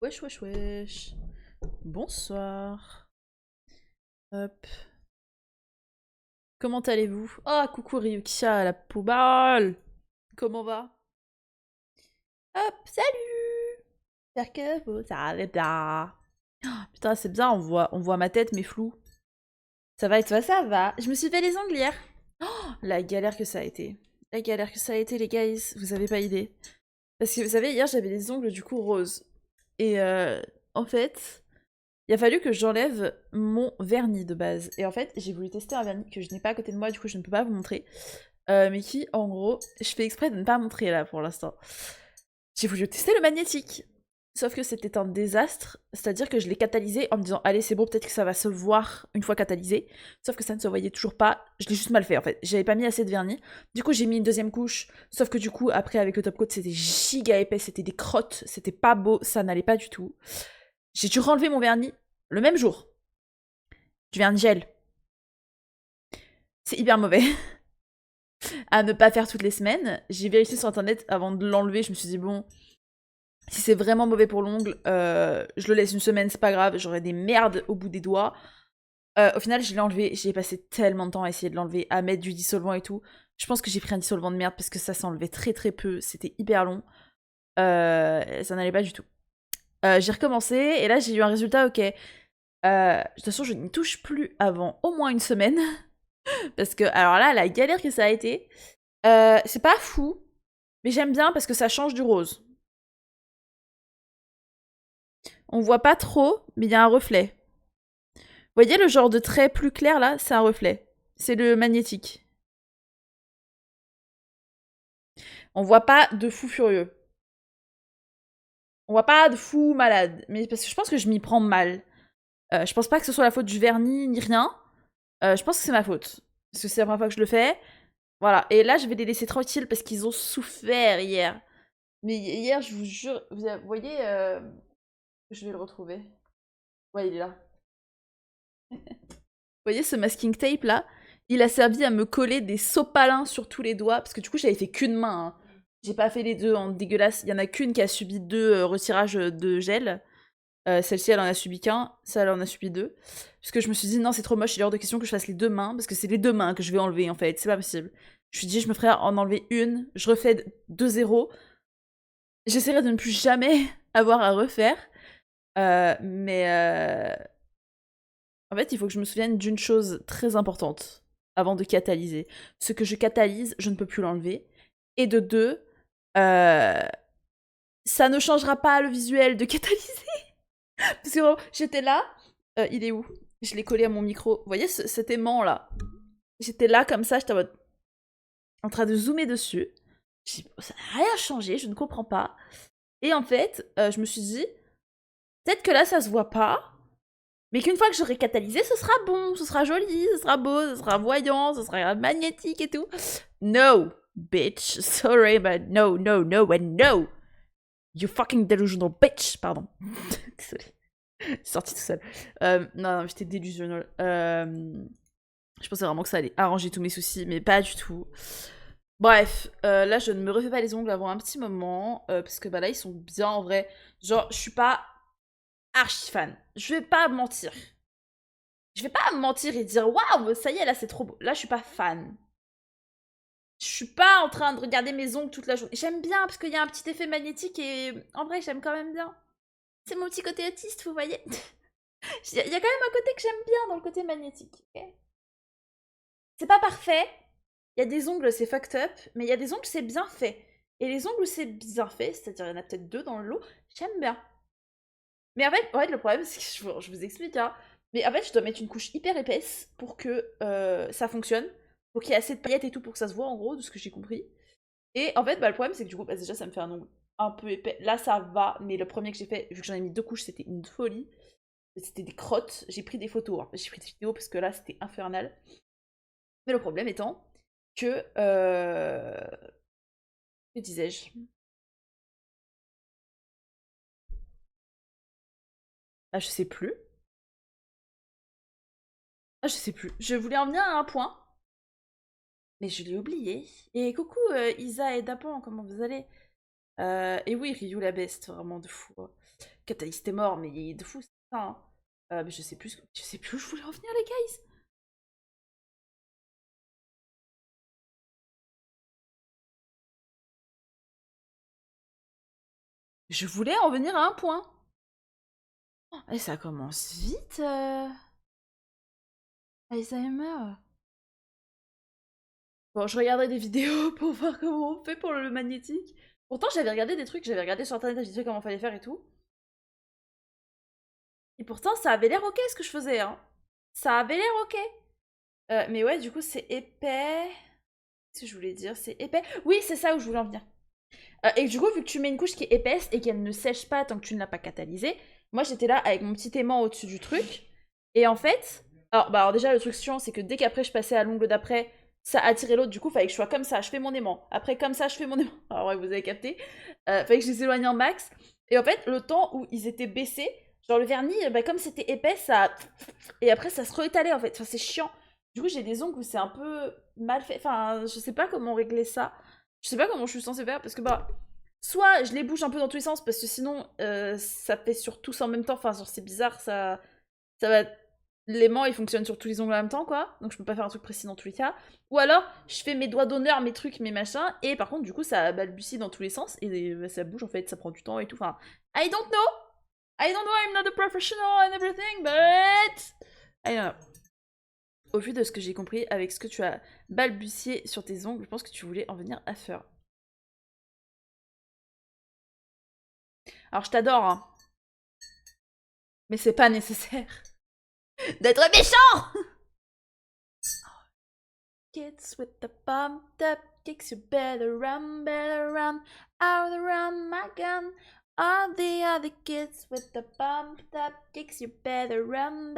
Wesh, wesh, wesh. Bonsoir. Hop. Comment allez-vous? Ah, coucou Ryukia, la poubelle. Comment va? Hop, salut. J'espère que vous allez bien. Putain, c'est bien, on voit ma tête, mais flou. Ça va et toi, ça va? Je me suis fait les ongles hier. La galère que ça a été. La galère que ça a été, les guys. Vous avez pas idée. Parce que vous savez, hier, j'avais les ongles du coup roses. Et en fait, il a fallu que j'enlève mon vernis de base. Et en fait, j'ai voulu tester un vernis que je n'ai pas à côté de moi, du coup je ne peux pas vous montrer. Mais qui, en gros, je fais exprès de ne pas montrer là pour l'instant. J'ai voulu tester le magnétique. Sauf que c'était un désastre, c'est-à-dire que je l'ai catalysé en me disant allez c'est bon, peut-être que ça va se voir une fois catalysé. Sauf que ça ne se voyait toujours pas, je l'ai juste mal fait en fait. J'avais pas mis assez de vernis. Du coup j'ai mis une deuxième couche, sauf que du coup après avec le top coat c'était giga épais, c'était des crottes, c'était pas beau, ça n'allait pas du tout. J'ai dû renlever mon vernis le même jour. Du vernis gel. C'est hyper mauvais. À ne pas faire toutes les semaines. J'ai vérifié sur internet avant de l'enlever. Je me suis dit, bon, si c'est vraiment mauvais pour l'ongle, je le laisse une semaine, c'est pas grave. J'aurai des merdes au bout des doigts. Au final, je l'ai enlevé. J'ai passé tellement de temps à essayer de l'enlever, à mettre du dissolvant et tout. Je pense que j'ai pris un dissolvant de merde parce que ça s'enlevait très très peu. C'était hyper long. Ça n'allait pas du tout. J'ai recommencé et là, j'ai eu un résultat ok. De toute façon, je n'y touche plus avant au moins une semaine. Parce que, alors là, la galère que ça a été, c'est pas fou, mais j'aime bien parce que ça change du rose. On voit pas trop, mais il y a un reflet. Vous voyez le genre de trait plus clair là? C'est un reflet. C'est le magnétique. On voit pas de fou furieux. On voit pas de fou malade. Mais parce que je pense que je m'y prends mal. Je pense pas que ce soit la faute du vernis ni rien. Je pense que c'est ma faute. Parce que c'est la première fois que je le fais. Voilà. Et là, je vais les laisser tranquilles parce qu'ils ont souffert hier. Mais hier, je vous jure, vous voyez, je vais le retrouver. Ouais, il est là. Vous voyez ce masking tape là? Il a servi à me coller des sopalins sur tous les doigts, parce que du coup j'avais fait qu'une main. Hein. J'ai pas fait les deux en dégueulasse. Il y en a qu'une qui a subi deux retirages de gel. Celle-ci elle en a subi qu'un, ça elle en a subi deux. Parce que je me suis dit non c'est trop moche, il est hors de question que je fasse les deux mains, parce que c'est les deux mains que je vais enlever en fait, c'est pas possible. Je me suis dit je me ferai en enlever une, je refais de zéro. J'essaierai de ne plus jamais avoir à refaire. Mais en fait, il faut que je me souvienne d'une chose très importante avant de catalyser. Ce que je catalyse, je ne peux plus l'enlever. Et de deux, euh, ça ne changera pas le visuel de catalyser. Parce que j'étais là, il est où? Je l'ai collé à mon micro. Vous voyez cet aimant là? J'étais là comme ça, j'étais en train de zoomer dessus. J'ai dit, ça n'a rien changé, je ne comprends pas. Et en fait, je me suis dit, peut-être que là ça se voit pas, mais qu'une fois que j'aurai catalysé, ce sera bon, ce sera joli, ce sera beau, ce sera voyant, ce sera magnétique et tout. No, bitch. Sorry, but no, no, no, and no. You fucking delusional bitch. Pardon. Désolée. Sorti tout seul. Non, j'étais délusionnel. Je pensais vraiment que ça allait arranger tous mes soucis, mais pas du tout. Bref, là je ne me refais pas les ongles avant un petit moment, parce que bah là ils sont bien en vrai. Genre, je suis pas archi fan. Je vais pas mentir. Je vais pas mentir et dire waouh, ça y est, là c'est trop beau. Là, je suis pas fan. Je suis pas en train de regarder mes ongles toute la journée. J'aime bien parce qu'il y a un petit effet magnétique et en vrai, j'aime quand même bien. C'est mon petit côté autiste, vous voyez. Il y a quand même un côté que j'aime bien dans le côté magnétique. Okay, c'est pas parfait. Il y a des ongles, c'est fucked up, mais il y a des ongles, c'est bien fait. Et les ongles où c'est bien fait, c'est-à-dire il y en a peut-être deux dans le lot, j'aime bien. Mais en fait, le problème, c'est que je vous explique, hein. Mais en fait, je dois mettre une couche hyper épaisse pour que ça fonctionne. Pour qu'il y ait assez de paillettes et tout pour que ça se voit, en gros, de ce que j'ai compris. Et en fait, bah, le problème, c'est que du coup, bah, déjà, ça me fait un ongle un peu épais. Là, ça va, mais le premier que j'ai fait, vu que j'en ai mis deux couches, c'était une folie. C'était des crottes. J'ai pris des photos, hein. J'ai pris des vidéos parce que là, c'était infernal. Mais le problème étant que. Que disais-je? Ah, je sais plus. Ah, je sais plus. Je voulais en venir à un point. Mais je l'ai oublié. Et coucou Isa et Dapan, comment vous allez? Et oui, Ryu la best, vraiment de fou. Hein. Catalyst est mort, mais il est de fou, c'est ça. Hein. Mais je sais plus où je voulais en venir, les guys. Je voulais en venir à un point. Et ça commence vite, Alzheimer. Bon, je regardais des vidéos pour voir comment on fait pour le magnétique. Pourtant, j'avais regardé des trucs, j'avais regardé sur internet, j'ai dit comment fallait faire et tout. Et pourtant, ça avait l'air ok ce que je faisais, hein. Ça avait l'air ok. Mais ouais, du coup, c'est épais. Qu'est-ce que je voulais dire? C'est épais. Oui, c'est ça où je voulais en venir. Et du coup, vu que tu mets une couche qui est épaisse et qu'elle ne sèche pas tant que tu ne l'as pas catalysée, moi j'étais là avec mon petit aimant au-dessus du truc. Et en fait, alors déjà, le truc chiant, c'est que dès qu'après je passais à l'ongle d'après, ça attirait l'autre. Du coup, fallait que je sois comme ça, je fais mon aimant. Après, comme ça, je fais mon aimant. Alors, ouais, vous avez capté. Fallait que je les éloigne un max. Et en fait, le temps où ils étaient baissés, genre le vernis, bah, comme c'était épais, ça. Et après, ça se réétalait en fait. Enfin, c'est chiant. Du coup, j'ai des ongles où c'est un peu mal fait. Enfin, je sais pas comment régler ça. Je sais pas comment je suis censée faire parce que bah. Soit je les bouge un peu dans tous les sens parce que sinon ça fait sur tous en même temps. Enfin, genre c'est bizarre, ça va. L'aimant il fonctionne sur tous les ongles en même temps quoi. Donc je peux pas faire un truc précis dans tous les cas. Ou alors je fais mes doigts d'honneur, mes trucs, mes machins. Et par contre, du coup, ça balbutie dans tous les sens et bah, ça bouge en fait, ça prend du temps et tout. Enfin, I don't know! I don't know, I'm not a professional and everything, but. I don't know. Au vu de ce que j'ai compris avec ce que tu as balbutié sur tes ongles, je pense que tu voulais en venir à faire. Alors je t'adore, hein, mais c'est pas nécessaire d'être méchant. Kids with the pumped up kicks, you better run out around my gun. All the other kids with the pumped up kicks, you better run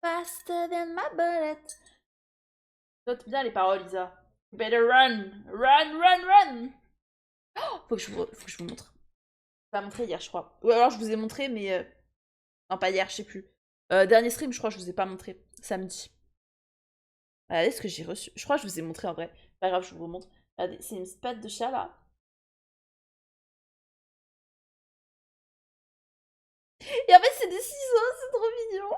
faster than my bullet. Note bien les paroles, Lisa. You better run. Oh, faut que je vous montre. Je pas montré hier, je crois. Ou alors je vous ai montré, mais non pas hier, je sais plus. Dernier stream, je crois, que je vous ai pas montré. Samedi. Regardez ce que j'ai reçu. Je crois que je vous ai montré en vrai. Pas grave, je vous remontre. Regardez, c'est une spade de chat là. Et en fait, c'est des ciseaux, c'est trop mignon.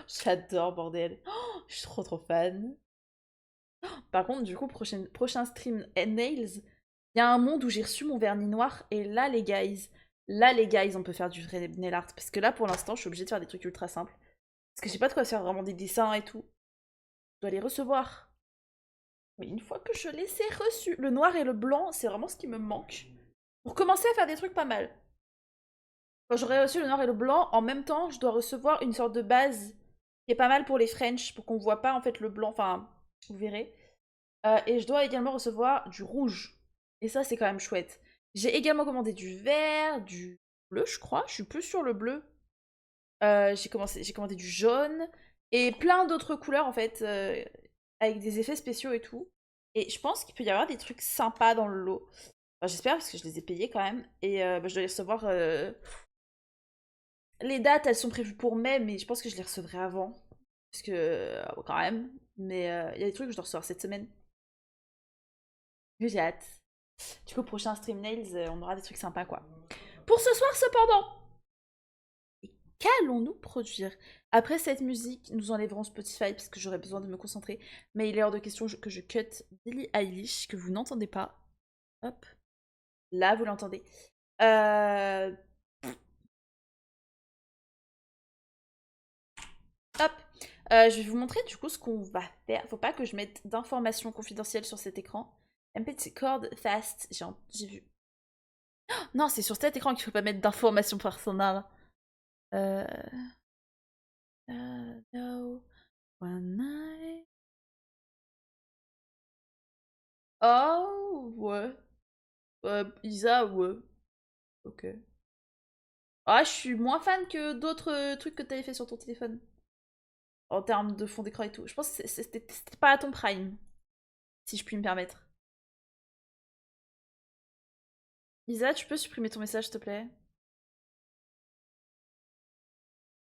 J'adore, bordel. Oh, je suis trop fan. Par contre, du coup, prochain stream Nails, il y a un monde où j'ai reçu mon vernis noir. Et là, les guys, on peut faire du vrai nail art. Parce que là, pour l'instant, je suis obligée de faire des trucs ultra simples. Parce que j'ai pas de quoi faire vraiment des dessins et tout. Je dois les recevoir. Mais une fois que je les ai reçus, le noir et le blanc, c'est vraiment ce qui me manque. Pour commencer à faire des trucs pas mal. Quand j'aurai reçu le noir et le blanc, en même temps, je dois recevoir une sorte de base qui est pas mal pour les French, pour qu'on voit pas en fait le blanc, enfin, vous verrez. Et je dois également recevoir du rouge. Et ça, c'est quand même chouette. J'ai également commandé du vert, du bleu, je crois. Je suis plus sur le bleu. J'ai commandé du jaune et plein d'autres couleurs en fait, avec des effets spéciaux et tout. Et je pense qu'il peut y avoir des trucs sympas dans le lot. Enfin, j'espère parce que je les ai payés quand même. Et bah, je dois les recevoir. Les dates, elles sont prévues pour mai, mais je pense que je les recevrai avant. Parce que, quand même. Mais il y a des trucs que je dois recevoir cette semaine. J'ai hâte. Du coup, prochain stream Nails, on aura des trucs sympas quoi. Pour ce soir, cependant, qu'allons-nous produire? Après cette musique, nous enlèverons Spotify parce que j'aurai besoin de me concentrer. Mais il est hors de question que je cut Billie Eilish, que vous n'entendez pas. Hop. Là, vous l'entendez. Euh... Hop. Je vais vous montrer du coup ce qu'on va faire. Faut pas que je mette d'informations confidentielles sur cet écran. MPT Cord Fast, j'ai vu. Oh, non, c'est sur cet écran qu'il faut pas mettre d'informations personnelles. Euh... No. One night. Oh, ouais. Isa, ouais. Ok. Ah, je suis moins fan que d'autres trucs que t'avais fait sur ton téléphone. En termes de fond d'écran et tout. Je pense que c'était pas à ton prime. Si je puis me permettre. Isa, tu peux supprimer ton message, s'il te plaît?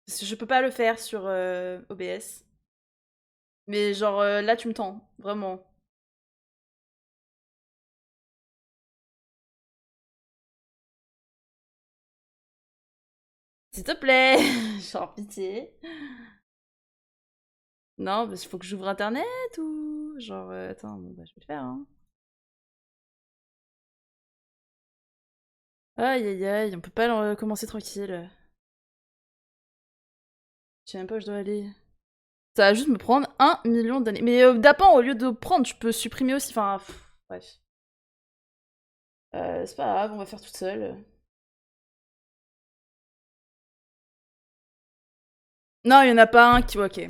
Parce que je peux pas le faire sur OBS. Mais genre, là, tu me tends. Vraiment. S'il te plaît. Genre, pitié. Non, parce qu'il faut que j'ouvre internet ou... Genre, attends, bon, bah, je vais le faire, hein. Aïe aïe aïe, on peut pas commencer tranquille. Je sais même pas où je dois aller. Ça va juste me prendre 1 million d'années. Mais d'appan, au lieu de prendre, je peux supprimer aussi. Enfin, bref. C'est pas grave, on va faire toute seule. Non, il y en a pas un qui... Ok.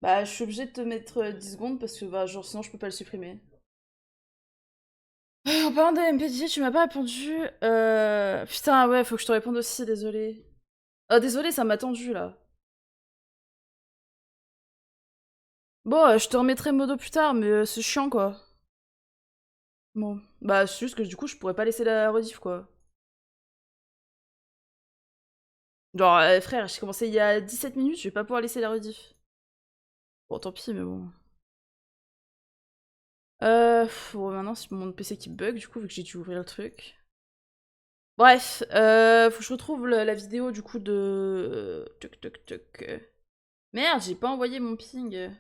Bah, je suis obligée de te mettre 10 secondes parce que bah, genre, sinon je peux pas le supprimer. En parlant de MPG, tu m'as pas répondu. Putain, ouais, faut que je te réponde aussi, désolé. Désolé, ça m'a tendu là. Bon, je te remettrai modo plus tard, mais c'est chiant quoi. Bon, bah, c'est juste que du coup, je pourrais pas laisser la rediff quoi. Genre, frère, j'ai commencé il y a 17 minutes, je vais pas pouvoir laisser la rediff. Bon, tant pis, mais bon. Bon, maintenant, c'est mon PC qui bug, du coup, vu que j'ai dû ouvrir le truc. Bref, faut que je retrouve la vidéo, du coup, de... Tuc, tuc, tuc. Merde, j'ai pas envoyé mon ping.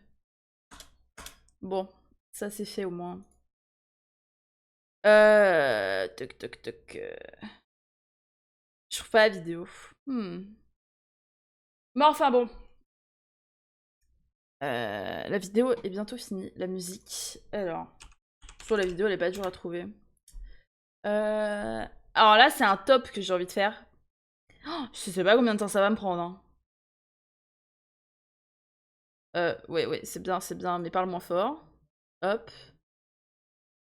Bon, ça c'est fait au moins. Tuc, tuc, tuc. Je trouve pas la vidéo. Mais enfin bon. La vidéo est bientôt finie. La musique. Alors, sur la vidéo, elle est pas dure à trouver. Alors là, c'est un top que j'ai envie de faire. Oh, je sais pas combien de temps ça va me prendre. Hein. Ouais, ouais, c'est bien, mais parle moins fort. Hop.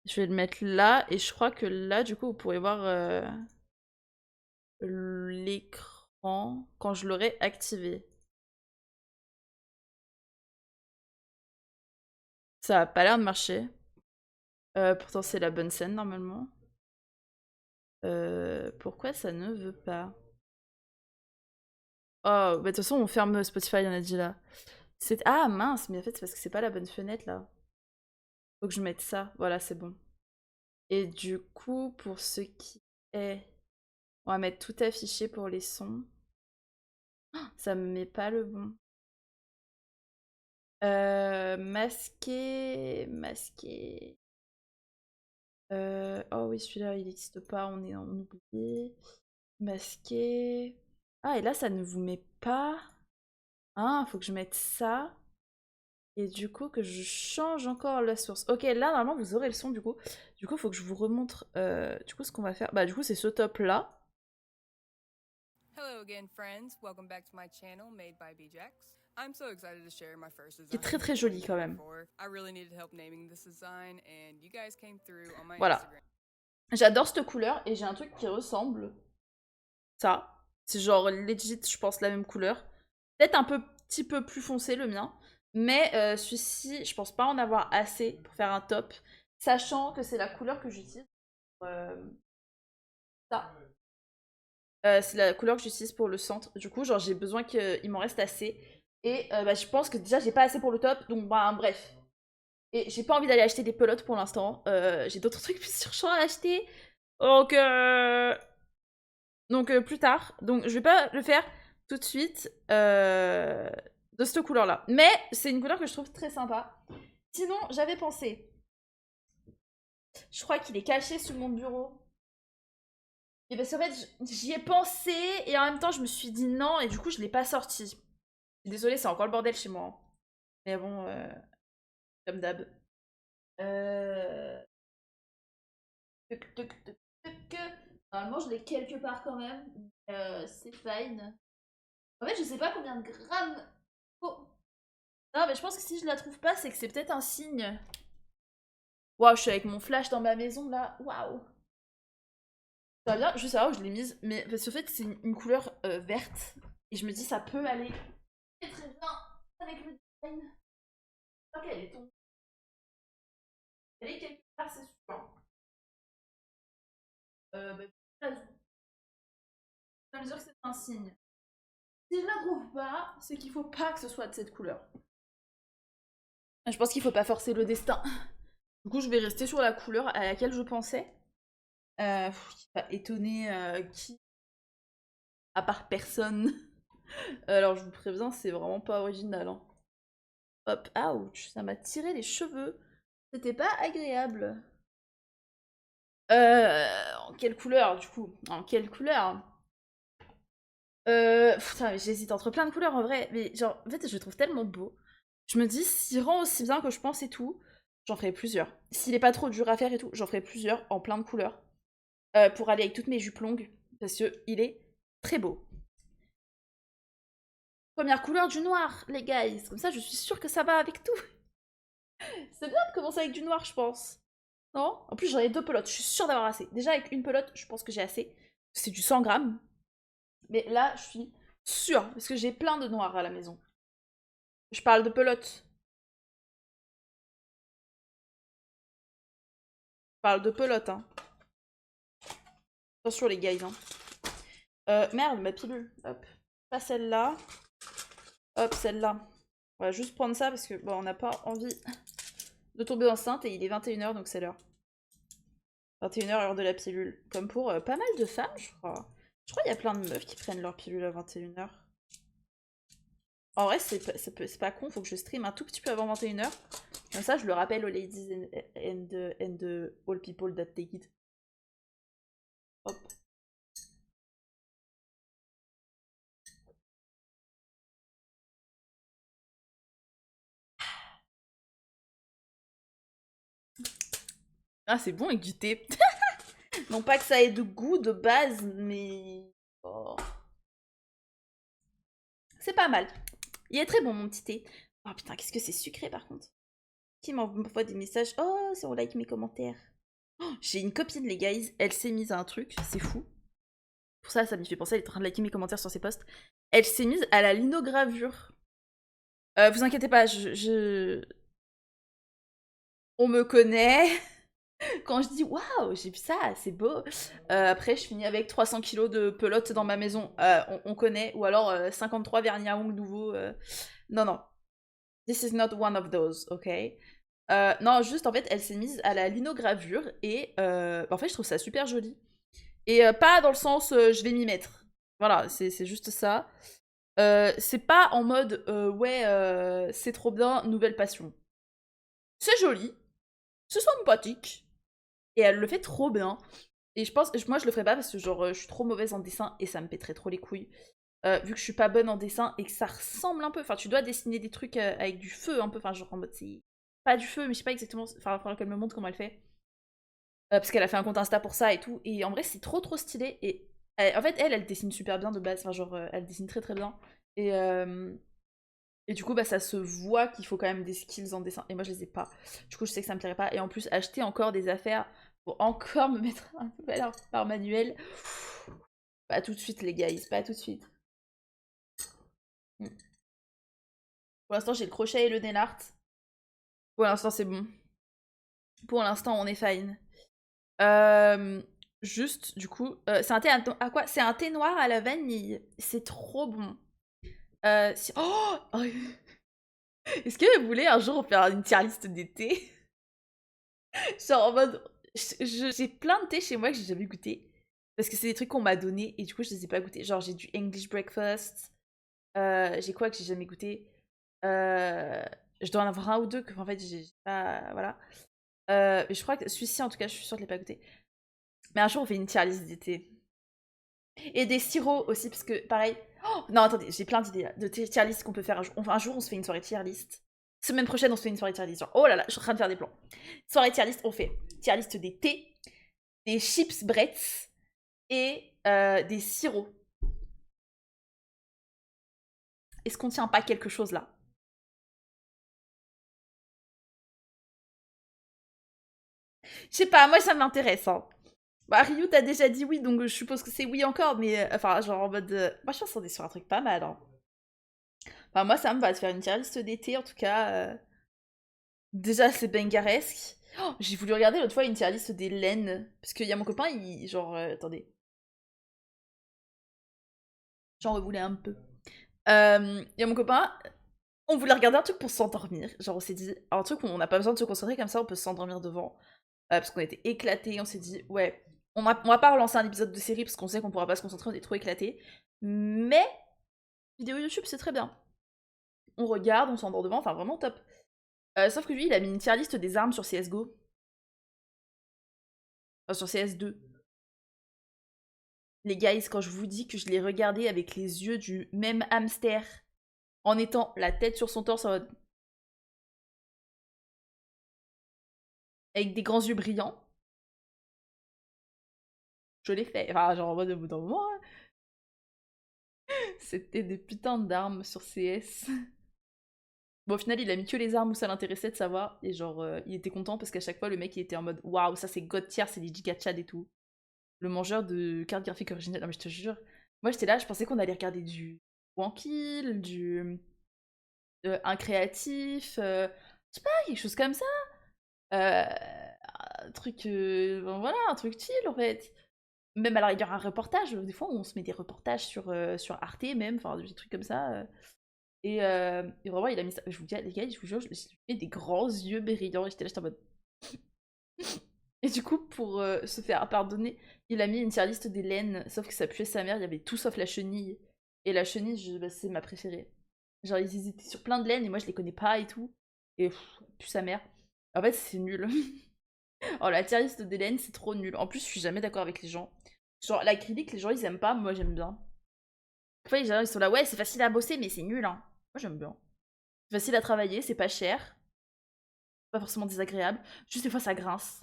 Je vais le mettre là, et je crois que là, du coup, vous pourrez voir l'écran quand je l'aurai activé. Ça a pas l'air de marcher. Pourtant, c'est la bonne scène, normalement. Pourquoi ça ne veut pas? Oh, bah de toute façon, on ferme Spotify, on a dit là. Ah mince, mais en fait, c'est parce que c'est pas la bonne fenêtre, là. Faut que je mette ça. Voilà, c'est bon. Et du coup, pour ce qui est... On va mettre tout affiché pour les sons. Ça me met pas le bon. Masquer... Masquer... Oh oui, celui-là, il n'existe pas, on est en oublié. Masquer... Ah, et là, ça ne vous met pas... Ah, faut que je mette ça. Et du coup, que je change encore la source. Ok, là, normalement, vous aurez le son, du coup. Du coup, faut que je vous remontre, du coup, ce qu'on va faire. Bah, du coup, c'est ce top-là. Hello again, friends. Welcome back to my channel made by BJax. I'm so excited to share my first Qui est design très, for très joli, quand même. 2024. I really needed help naming this design, and you guys came through on my Voilà. Instagram. J'adore cette couleur, et j'ai un truc qui ressemble. Ça. C'est genre legit, je pense, la même couleur. Peut-être un petit peu plus foncé, le mien. Mais celui-ci, je pense pas en avoir assez pour faire un top. Sachant que c'est la couleur que j'utilise. Euh, ça. C'est la couleur que j'utilise pour le centre. Du coup, genre, j'ai besoin qu'il m'en reste assez. Et bah, je pense que déjà, j'ai pas assez pour le top. Donc, bah, bref. Et j'ai pas envie d'aller acheter des pelotes pour l'instant. J'ai d'autres trucs plus urgents à acheter. Donc, plus tard. Donc, je vais pas le faire tout de suite de cette couleur-là. Mais c'est une couleur que je trouve très sympa. Sinon, j'avais pensé. Je crois qu'il est caché sous mon bureau. Et parce qu'en fait, j'y ai pensé et en même temps, je me suis dit non et du coup, je l'ai pas sorti. Désolée, c'est encore le bordel chez moi. Hein. Mais bon, comme d'hab. Euh... tuc, tuc, tuc, tuc. Normalement, je l'ai quelque part quand même. C'est fine. En fait, je sais pas combien de grammes. Oh. Non, mais je pense que si je la trouve pas, c'est que c'est peut-être un signe. Waouh, je suis avec mon flash dans ma maison là. Waouh. Ça va bien, je sais pas où je l'ai mise, mais parce qu'en fait, c'est une couleur verte. Et je me dis, ça peut aller très très bien avec le design. Je crois qu'elle est tombée. Elle est quelque part, c'est sûr. Bah, à mesure que c'est un signe. Si je la trouve pas, c'est qu'il faut pas que ce soit de cette couleur. Je pense qu'il faut pas forcer le destin. Du coup, je vais rester sur la couleur à laquelle je pensais. Pas étonné qui, à part personne. Alors, je vous préviens, c'est vraiment pas original. Hein. Hop, ouch, ça m'a tiré les cheveux. C'était pas agréable. En quelle couleur, du coup? En quelle couleur? Putain, j'hésite entre plein de couleurs en vrai. Mais genre, en fait, je le trouve tellement beau. Je me dis, s'il rend aussi bien que je pense et tout, j'en ferai plusieurs. S'il est pas trop dur à faire et tout, j'en ferai plusieurs en plein de couleurs. Pour aller avec toutes mes jupes longues. Parce que il est très beau. Première couleur du noir, les guys. Comme ça, je suis sûre que ça va avec tout. C'est bien de commencer avec du noir, je pense. Non? En plus, j'en ai 2 pelotes. Je suis sûre d'avoir assez. Déjà, avec une pelote, je pense que j'ai assez. C'est du 100 grammes. Mais là, je suis sûre. Parce que j'ai plein de noirs à la maison. Je parle de pelote. Je parle de pelote, hein. Attention, les guys, hein. Merde, ma pilule. Hop. Pas celle-là. Hop, celle-là. On va juste prendre ça parce que, bon, on n'a pas envie de tomber enceinte et il est 21h, donc c'est l'heure. 21h, heure de la pilule. Comme pour pas mal de femmes, je crois. Je crois qu'il y a plein de meufs qui prennent leur pilule à 21h. En vrai, c'est pas con, faut que je stream un tout petit peu avant 21h. Comme ça, je le rappelle aux ladies and all people that take it. Hop. Ah, c'est bon avec du thé. Non pas que ça ait de goût de base, mais... Oh. C'est pas mal. Il est très bon, mon petit thé. Oh putain, qu'est-ce que c'est sucré, par contre. Qui m'envoie des messages? Oh, si on like mes commentaires. Oh, j'ai une copine, les guys, elle s'est mise à un truc, c'est fou. Pour ça, ça m'y fait penser, elle est en train de liker mes commentaires sur ses posts. Elle s'est mise à la linogravure. Vous inquiétez pas, on me connaît. Quand je dis waouh, j'ai vu ça, c'est beau. Après, je finis avec 300 kilos de pelote dans ma maison. On connaît. Ou alors 53 vernis à ongles nouveaux. Non, non. This is not one of those, ok? Non, juste en fait, elle s'est mise à la linogravure et en fait, je trouve ça super joli. Et pas dans le sens je vais m'y mettre. Voilà, c'est juste ça. C'est pas en mode ouais, c'est trop bien, nouvelle passion. C'est joli, c'est sympathique. Et elle le fait trop bien. Et je pense, moi je le ferais pas parce que genre je suis trop mauvaise en dessin et ça me pèterait trop les couilles. Vu que je suis pas bonne en dessin et que ça ressemble un peu. Enfin, tu dois dessiner des trucs avec du feu un peu. Enfin, genre en mode c'est pas du feu, mais je sais pas exactement. Enfin, il faudra qu'elle me montre comment elle fait. Parce qu'elle a fait un compte Insta pour ça et tout. Et en vrai, c'est trop trop stylé. Et en fait, elle dessine super bien de base. Enfin, genre, elle dessine très très bien. Et, et du coup, bah, ça se voit qu'il faut quand même des skills en dessin. Et moi, je les ai pas. Du coup, je sais que ça me plairait pas. Et en plus, acheter encore des affaires pour encore me mettre un peu par manuel. Pas tout de suite, les guys. Pas tout de suite. Pour l'instant, j'ai le crochet et le nail art. Pour l'instant, c'est bon. Pour l'instant, on est fine. Juste, du coup, c'est un thé à quoi? C'est un thé noir à la vanille. C'est trop bon. Oh, oh. Est-ce que vous voulez un jour faire une tier list des thés? Genre en mode, j'ai plein de thés chez moi que j'ai jamais goûté. Parce que c'est des trucs qu'on m'a donné et du coup je les ai pas goûtés. Genre j'ai du English breakfast. J'ai quoi que j'ai jamais goûté? Je dois en avoir un ou deux que en fait j'ai pas. Voilà. Mais je crois que celui-ci en tout cas je suis sûre que je l'ai pas goûté. Mais un jour on fait une tier list des thés. Et des sirops aussi parce que pareil. Oh, non attendez, j'ai plein d'idées là, de tier list qu'on peut faire un jour. Un jour on se fait une soirée tier list. Semaine prochaine on se fait une soirée tier list. Genre oh là là, je suis en train de faire des plans. Soirée tier list, on fait tier list des thés, des chips Bretz et des sirops. Est-ce qu'on tient pas quelque chose là? Je sais pas, moi ça m'intéresse. Hein. Bah, Ryu, t'as déjà dit oui, donc je suppose que c'est oui encore, mais enfin, genre en mode. Moi je pense qu'on est sur un truc pas mal. Hein. Enfin, moi ça me va de faire une tier list d'été en tout cas. Déjà, c'est bangaresque. Oh, j'ai voulu regarder l'autre fois une tier list des laines. Parce qu'il y a mon copain, il. Genre, attendez. J'en revoulais un peu. Il y a mon copain, on voulait regarder un truc pour s'endormir. Genre, on s'est dit, un truc où on n'a pas besoin de se concentrer, comme ça, on peut s'endormir devant. Parce qu'on était éclatés, on s'est dit, ouais, on va pas relancer un épisode de série parce qu'on sait qu'on pourra pas se concentrer, on est trop éclatés. Mais, vidéo YouTube, c'est très bien. On regarde, on s'endort devant, enfin, vraiment top. Sauf que lui, il a mis une tier list des armes sur CSGO. Enfin, sur CS2. Les guys, quand je vous dis que je l'ai regardé avec les yeux du même hamster, en étant la tête sur son torse, en mode... avec des grands yeux brillants, je l'ai fait. Enfin, genre en mode au bout d'un moment, hein. C'était des putains d'armes sur CS. Bon, au final, il a mis que les armes où ça l'intéressait de savoir. Et genre, il était content parce qu'à chaque fois, le mec, il était en mode waouh, ça c'est God tier, c'est des gigachad et tout. Le mangeur de cartes graphiques originales. Non, mais je te jure. Moi, j'étais là, je pensais qu'on allait regarder du Wankill, du. Un créatif, je sais pas, quelque chose comme ça. Un truc. Bon, voilà, un truc chill en fait. Même à la rigueur, un reportage. Des fois, on se met des reportages sur Arte, même, enfin, des trucs comme ça. Et vraiment, il a mis ça. Je vous dis, les gars, je vous jure, je me suis fait des grands yeux brillants. Et j'étais là, j'étais en mode. Et du coup, pour se faire pardonner, il a mis une tier liste des laines. Sauf que ça puait sa mère, il y avait tout sauf la chenille. Et la chenille, bah, c'est ma préférée. Genre, ils étaient sur plein de laines et moi, je les connais pas et tout. Et pue sa mère. En fait, c'est nul. Oh, la tier list des laines, c'est trop nul. En plus, je suis jamais d'accord avec les gens. Genre, l'acrylique, les gens, ils aiment pas. Moi, j'aime bien. Parfois, les gens, ils sont là, ouais, c'est facile à bosser, mais c'est nul, hein. Moi, j'aime bien. C'est facile à travailler, c'est pas cher. Pas forcément désagréable. Juste des fois, ça grince.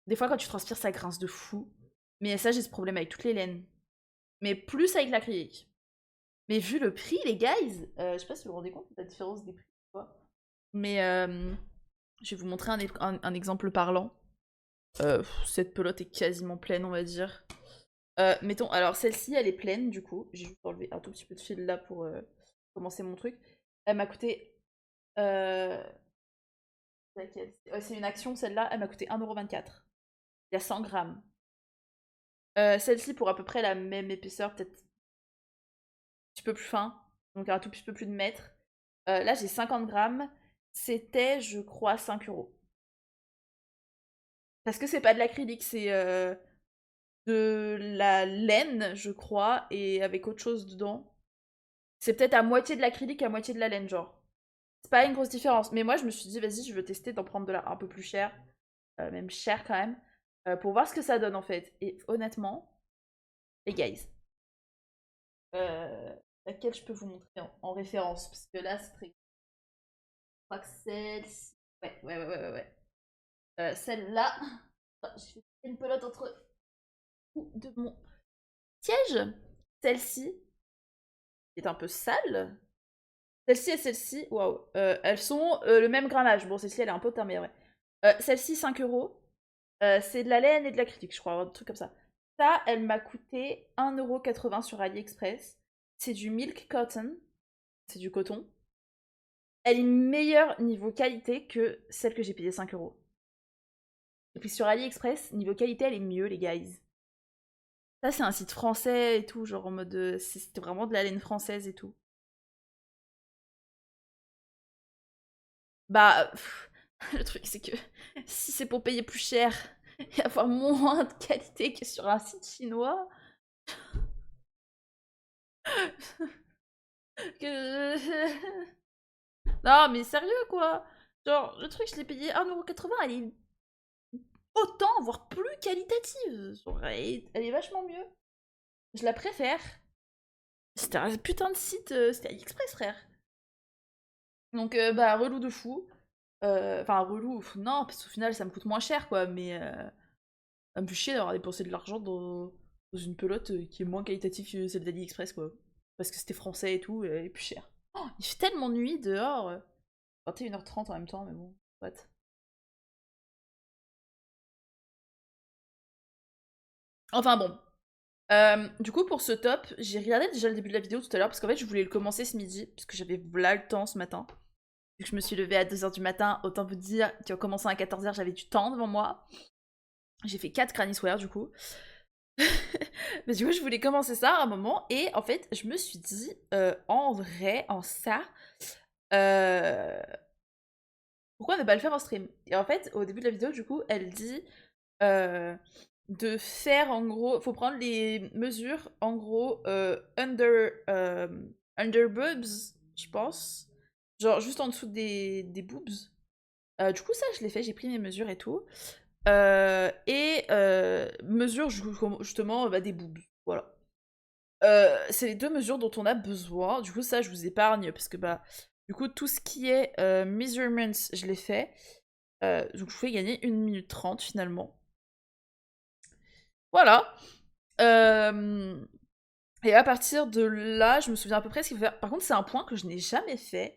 Des fois, quand tu transpires, ça grince de fou. Mais ça, j'ai ce problème avec toutes les laines. Mais plus avec l'acrylique. Mais vu le prix, les guys, je sais pas si vous vous rendez compte de la différence des prix. Quoi. Mais je vais vous montrer un exemple parlant. Cette pelote est quasiment pleine, on va dire. Mettons, alors celle-ci, elle est pleine, du coup. J'ai juste enlevé un tout petit peu de fil là pour commencer mon truc. Elle m'a coûté... c'est une action, celle-là. Elle m'a coûté 1,24 €. Il y a 100 grammes. Celle-ci, pour à peu près la même épaisseur, peut-être un petit peu plus fin. Donc un tout petit peu plus de mètre. Là, j'ai 50 grammes. C'était, je crois, 5 €. Parce que c'est pas de l'acrylique, c'est de la laine, je crois, et avec autre chose dedans. C'est peut-être à moitié de l'acrylique, à moitié de la laine, genre. C'est pas une grosse différence. Mais moi, je me suis dit, vas-y, je veux tester d'en prendre de la un peu plus cher. Même cher quand même. Pour voir ce que ça donne, en fait. Et honnêtement, les guys. Laquelle je peux vous montrer en référence. Parce que là, c'est très... Je crois que celle-ci. Ouais. Celle-là. J'ai fait une pelote entre de mon siège. Celle-ci est un peu sale. Celle-ci et celle-ci, waouh. Elles sont le même grammage. Bon, celle-ci, elle est un peu tard, mais ouais. Celle-ci, 5 €. C'est de la laine et de l'acrylique, je crois, un truc comme ça. Ça, elle m'a coûté 1,80 € sur AliExpress. C'est du milk cotton. C'est du coton. Elle est meilleure niveau qualité que celle que j'ai payée 5 €. Et puis sur AliExpress, niveau qualité, elle est mieux, les guys. Ça, c'est un site français et tout, genre en mode. C'était vraiment de la laine française et tout. Bah, le truc, c'est que si c'est pour payer plus cher et avoir moins de qualité que sur un site chinois, que. Non, mais sérieux, quoi. Genre, le truc, je l'ai payé 1,80 €, elle est autant, voire plus qualitative. Genre, elle est vachement mieux. Je la préfère. C'était un putain de site, c'était AliExpress, frère. Donc, bah, relou de fou. Enfin, relou, non, parce qu'au final, ça me coûte moins cher, quoi, mais ça me fait chier d'avoir dépensé de l'argent dans une pelote qui est moins qualitative que celle d'AliExpress, quoi. Parce que c'était français et tout, et plus cher. Oh, il fait tellement nuit dehors. 21h30 en même temps, mais bon, what. Enfin bon. Du coup, pour ce top, j'ai regardé déjà le début de la vidéo tout à l'heure, parce qu'en fait, je voulais le commencer ce midi, parce que j'avais là le temps ce matin. Vu que je me suis levée à 2h du matin, autant vous dire qu'en commençant à 14h, j'avais du temps devant moi. J'ai fait 4 Granny Swear du coup. Mais du coup, je voulais commencer ça à un moment, et en fait, je me suis dit, en vrai, en ça, euh, pourquoi ne pas le faire en stream? Et en fait, au début de la vidéo, du coup, elle dit euh, de faire en gros, faut prendre les mesures en gros under boobs, je pense, genre juste en dessous des boobs. Du coup, ça, je l'ai fait, j'ai pris mes mesures et tout. Mesure justement bah, des boobs, voilà. C'est les deux mesures dont on a besoin. Du coup, ça, je vous épargne parce que bah, du coup, tout ce qui est measurements, je l'ai fait. Donc, je vous fais gagner 1 minute 30 finalement. Voilà. Euh, Et à partir de là, je me souviens à peu près ce qu'il faut faire. Par contre, c'est un point que je n'ai jamais fait.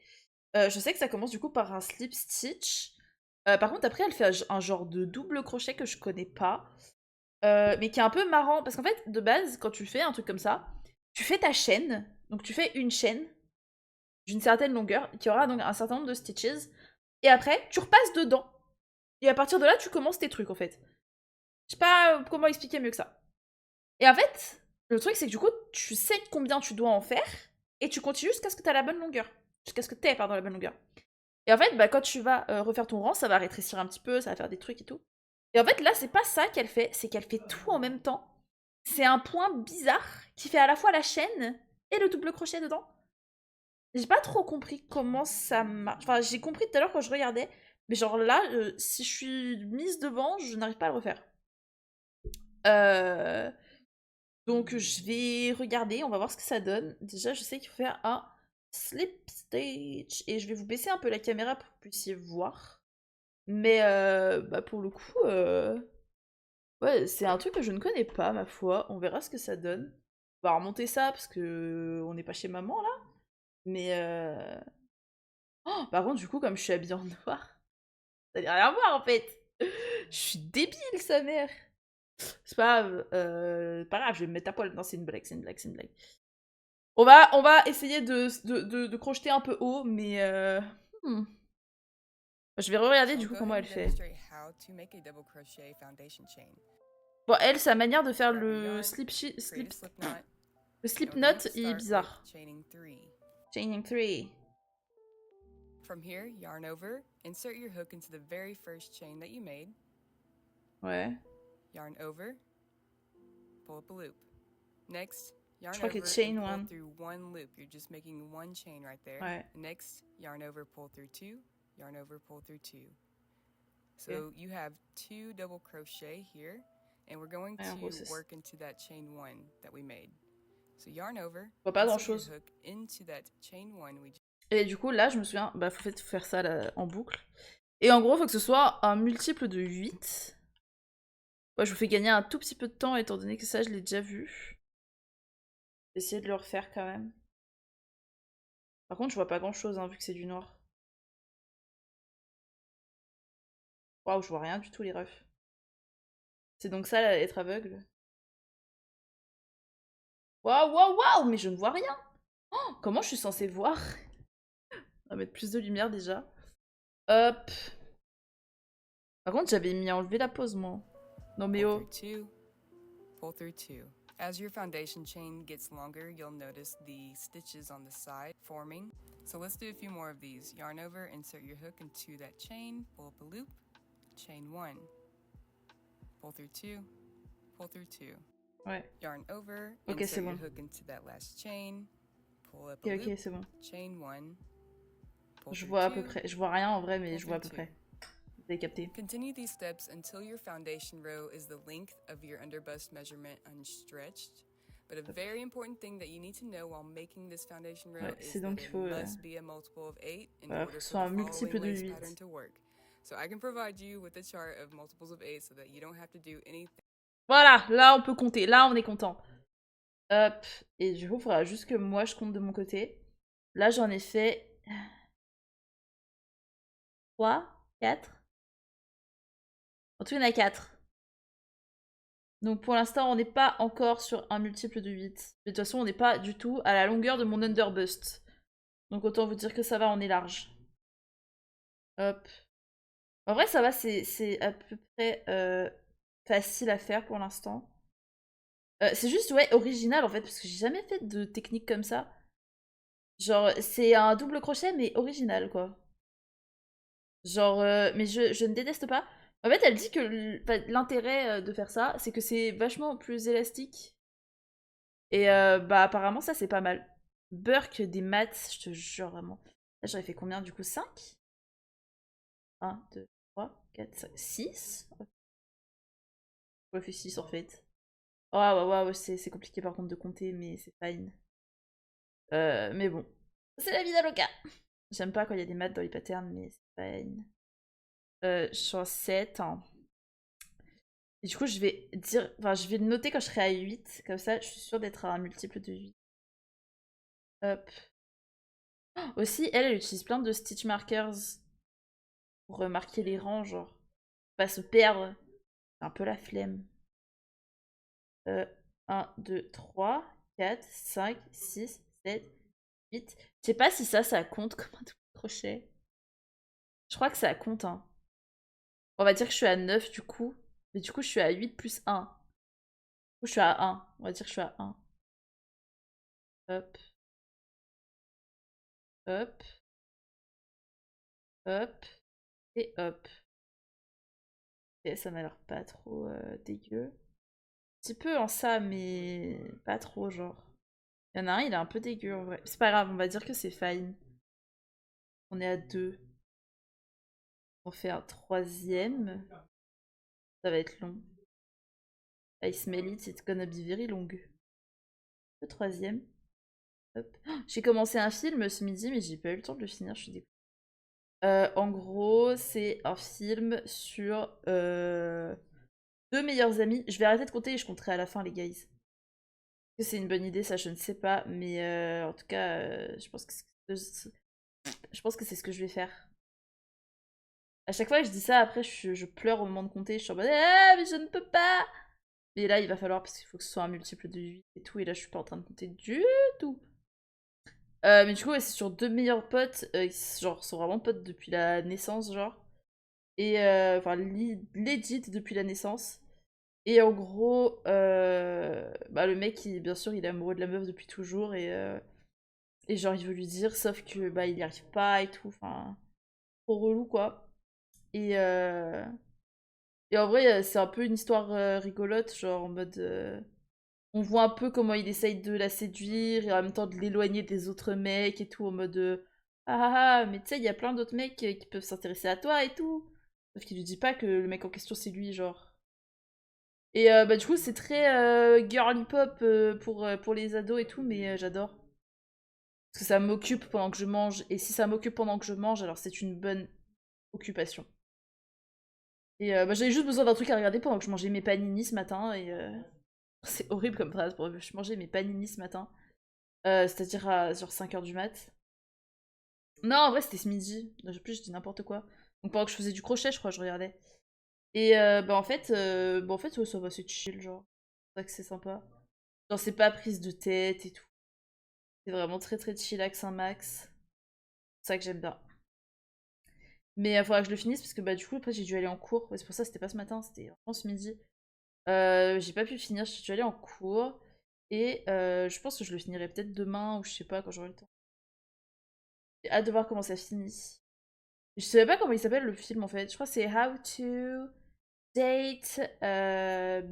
Je sais que ça commence du coup par un slip stitch. Par contre, après, elle fait un genre de double crochet que je connais pas. Mais qui est un peu marrant. Parce qu'en fait, de base, quand tu fais un truc comme ça, tu fais ta chaîne. Donc tu fais une chaîne d'une certaine longueur, qui aura donc un certain nombre de stitches. Et après, tu repasses dedans. Et à partir de là, tu commences tes trucs en fait. Je sais pas comment expliquer mieux que ça. Et en fait, le truc, c'est que du coup, tu sais combien tu dois en faire, et tu continues jusqu'à ce que tu aies la bonne longueur. Jusqu'à ce que tu aies, pardon, la bonne longueur. Et en fait, bah, quand tu vas refaire ton rang, ça va rétrécir un petit peu, ça va faire des trucs et tout. Et en fait, là, c'est pas ça qu'elle fait, c'est qu'elle fait tout en même temps. C'est un point bizarre qui fait à la fois la chaîne et le double crochet dedans. J'ai pas trop compris comment ça marche. Enfin, j'ai compris tout à l'heure quand je regardais, mais genre là, si je suis mise devant, je n'arrive pas à le refaire. Euh... Donc je vais regarder, on va voir ce que ça donne. Déjà, je sais qu'il faut faire un slip stage. Et je vais vous baisser un peu la caméra pour que vous puissiez voir. Mais bah pour le coup, ouais, c'est un truc que je ne connais pas, ma foi. On verra ce que ça donne. On va remonter ça parce que on n'est pas chez maman là. Mais oh, par contre, du coup, comme je suis habillée en noir, ça n'a rien à voir en fait. Je suis débile, sa mère. C'est pas grave, je vais me mettre à poil. Non, c'est une blague, c'est une blague, c'est une blague. On va essayer de crocheter un peu haut, mais hmm. Je vais regarder du coup comment elle fait. Bon, elle, sa manière de faire le le slip knot, il est bizarre. Chaining 3. From here, yarn over, insert your hook into the very first chain that you made. Ouais. Yarn over, pull up a loop. Next, yarn Je crois over que chain and pull one. through one loop. You're just making one chain right there. Ouais. Next, yarn over, pull through two, yarn over, pull through two. So Okay. you have 2 double crochet here, and we're going to work into that chain one that we made. So yarn over, pas grand insert your chose. hook into that chain one we. Et du coup, là, je me souviens, bah, faut faire ça là, en boucle. Et en gros, faut que ce soit un multiple de 8. Ouais, je vous fais gagner un tout petit peu de temps, étant donné que ça, je l'ai déjà vu. Essayer de le refaire quand même. Par contre, je vois pas grand chose, hein, vu que c'est du noir. Waouh, je vois rien du tout, les refs. C'est donc ça, là, être aveugle. Waouh, waouh, waouh, mais je ne vois rien. Oh, comment je suis censée voir? On va mettre plus de lumière déjà. Hop. Par contre, j'avais mis à enlever la pause, moi. Non mais oh. Pull through two. As your foundation chain gets longer, you'll notice the stitches on the side forming. So let's do a few more of these. Yarn over, insert your hook into that chain, pull up a loop, chain one. Pull through two, pull through two. Ouais. Yarn over, ok, insert bon. your hook into that last chain, pull up a loop, c'est bon. chain one. Je vois à peu près. Je vois rien en vrai, mais je vois à peu près. Vous avez capté. Continue these steps until your foundation row is the length of your underbust measurement unstretched. But a very important thing that you need to know while making this foundation row is that it must be a multiple of 8 in order for the following lace pattern to work. So I can provide you with a chart of multiples of 8 so that you don't have to do anything. Voilà, là on peut compter, là on est content. Hop, et du coup il faudra juste que moi je compte de mon côté. Là j'en ai fait 3, 4. En tout il y en a 4. Donc pour l'instant on n'est pas encore sur un multiple de 8. Mais de toute façon on n'est pas du tout à la longueur de mon underbust. Donc autant vous dire que ça va, on est large. Hop. En vrai ça va, c'est à peu près facile à faire pour l'instant. C'est juste, ouais, original en fait, parce que j'ai jamais fait de technique comme ça. Genre, c'est un double crochet, mais original, quoi. Genre, mais je ne déteste pas. En fait, elle dit que l'intérêt de faire ça, c'est que c'est vachement plus élastique. Et bah, apparemment, ça, c'est pas mal. Burk des maths, je te jure, vraiment. Là, j'aurais fait combien, du coup? 5 1, 2, 3, 4, 5, 6. J'aurais fait 6, en fait. Oh, waouh, waouh, c'est compliqué, par contre, de compter, mais c'est fine. Mais bon. C'est la vie d'Aloca. J'aime pas quand il y a des maths dans les patterns, mais c'est fine. Je suis en 7. Hein. Et du coup, je vais dire. Enfin, je vais le noter quand je serai à 8. Comme ça, je suis sûre d'être à un multiple de 8. Hop. Oh, aussi, elle utilise plein de stitch markers pour marquer les rangs, genre. Pas se perdre. C'est un peu la flemme. 1, 2, 3, 4, 5, 6, 7, 8. Je sais pas si ça compte comme un double crochet. Je crois que ça compte, hein. On va dire que je suis à 9 du coup. Mais du coup, je suis à 8 plus 1. Du coup, je suis à 1. On va dire que je suis à 1. Hop. Hop. Hop. Et hop. Ok, ça m'a l'air pas trop dégueu. Un petit peu en ça, mais pas trop, genre. Il y en a un, il est un peu dégueu en vrai. C'est pas grave, on va dire que c'est fine. On est à 2. On fait un troisième. Ça va être long. I smell it, it's gonna be very long. Le troisième. Hop. Oh, j'ai commencé un film ce midi, mais j'ai pas eu le temps de le finir, je suis dégoûtée. En gros, c'est un film sur deux meilleurs amis. Je vais arrêter de compter et je compterai à la fin, les guys. Est-ce que c'est une bonne idée, ça je ne sais pas, mais en tout cas, je pense que c'est ce que je vais faire. À chaque fois que je dis ça, après je pleure au moment de compter, je suis en mode ah mais je ne peux pas. Mais là il va falloir parce qu'il faut que ce soit un multiple de 8 et tout, et là je suis pas en train de compter du tout. Mais du coup ouais, c'est sur deux meilleurs potes, qui genre sont vraiment potes depuis la naissance genre. Et enfin legit depuis la naissance. Et en gros, bah, le mec, bien sûr, il est amoureux de la meuf depuis toujours et genre il veut lui dire, sauf que bah il n'y arrive pas et tout, enfin trop relou quoi. Et, euh, et en vrai, c'est un peu une histoire rigolote, genre en mode, on voit un peu comment il essaye de la séduire et en même temps de l'éloigner des autres mecs et tout, en mode ah ah ah, mais tu sais, il y a plein d'autres mecs qui peuvent s'intéresser à toi et tout. Sauf qu'il lui dit pas que le mec en question c'est lui, genre. Et bah, du coup, c'est très girly pop pour les ados et tout, mais j'adore. Parce que ça m'occupe pendant que je mange. Et si ça m'occupe pendant que je mange, alors c'est une bonne occupation. Et bah, j'avais juste besoin d'un truc à regarder pendant que je mangeais mes panini ce matin. Et c'est horrible comme phrase. Je mangeais mes panini ce matin. C'est-à-dire à genre 5h du mat. Non, en vrai, c'était ce midi. En plus, je dis n'importe quoi. Donc pendant que je faisais du crochet, je crois, je regardais. Et ouais, ça va, c'est chill, genre. C'est vrai que c'est sympa. Genre, c'est pas prise de tête et tout. C'est vraiment très très chillax un max. C'est ça que j'aime bien. Mais il faudra que je le finisse parce que bah du coup après j'ai dû aller en cours. Ouais, c'est pour ça que c'était pas ce matin, c'était vraiment ce midi. J'ai pas pu le finir, j'ai dû aller en cours. Et je pense que je le finirai peut-être demain ou je sais pas quand j'aurai le temps. J'ai hâte de voir comment ça finit. Je savais pas comment il s'appelle le film en fait. Je crois que c'est How to Date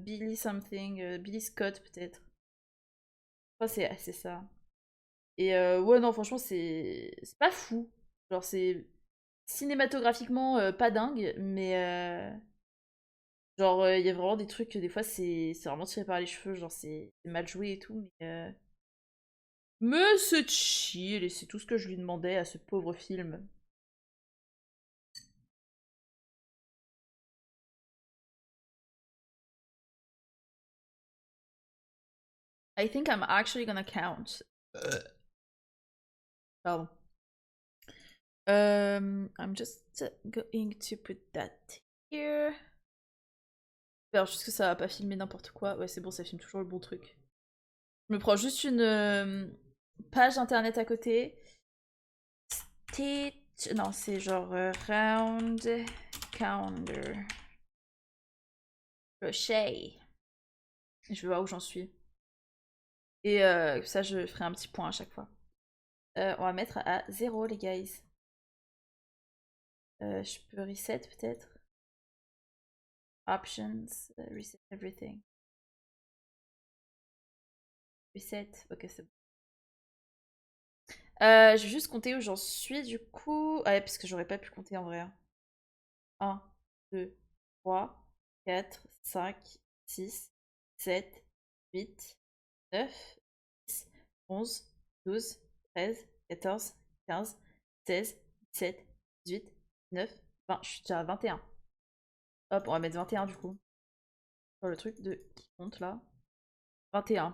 Billy something, Billy Scott peut-être. Je crois que c'est ça. Et ouais non franchement c'est pas fou. Genre c'est cinématographiquement pas dingue, mais genre il y a vraiment des trucs que des fois c'est vraiment tiré par les cheveux, genre c'est mal joué et tout, mais c'est chill et c'est tout ce que je lui demandais à ce pauvre film. I think I'm actually gonna count. Pardon. I'm just going to put that here. J'espère juste que ça va pas filmer n'importe quoi. Ouais, c'est bon, ça filme toujours le bon truc. Je me prends juste une page internet à côté. Non, c'est genre round calendar. Crochet. Je vais voir où j'en suis. Et ça, je ferai un petit point à chaque fois. On va mettre à 0, les guys. Je peux reset peut-être. Options, reset everything. Reset, ok, c'est bon. Je vais juste compter où j'en suis du coup. Ah ouais, parce que j'aurais pas pu compter en vrai. 1, 2, 3, 4, 5, 6, 7, 8, 9, 10, 11, 12, 13, 14, 15, 16, 17, 18, 19, 20. Je suis déjà à 21. Hop, on va mettre 21 du coup. Sur le truc de qui compte là. 21.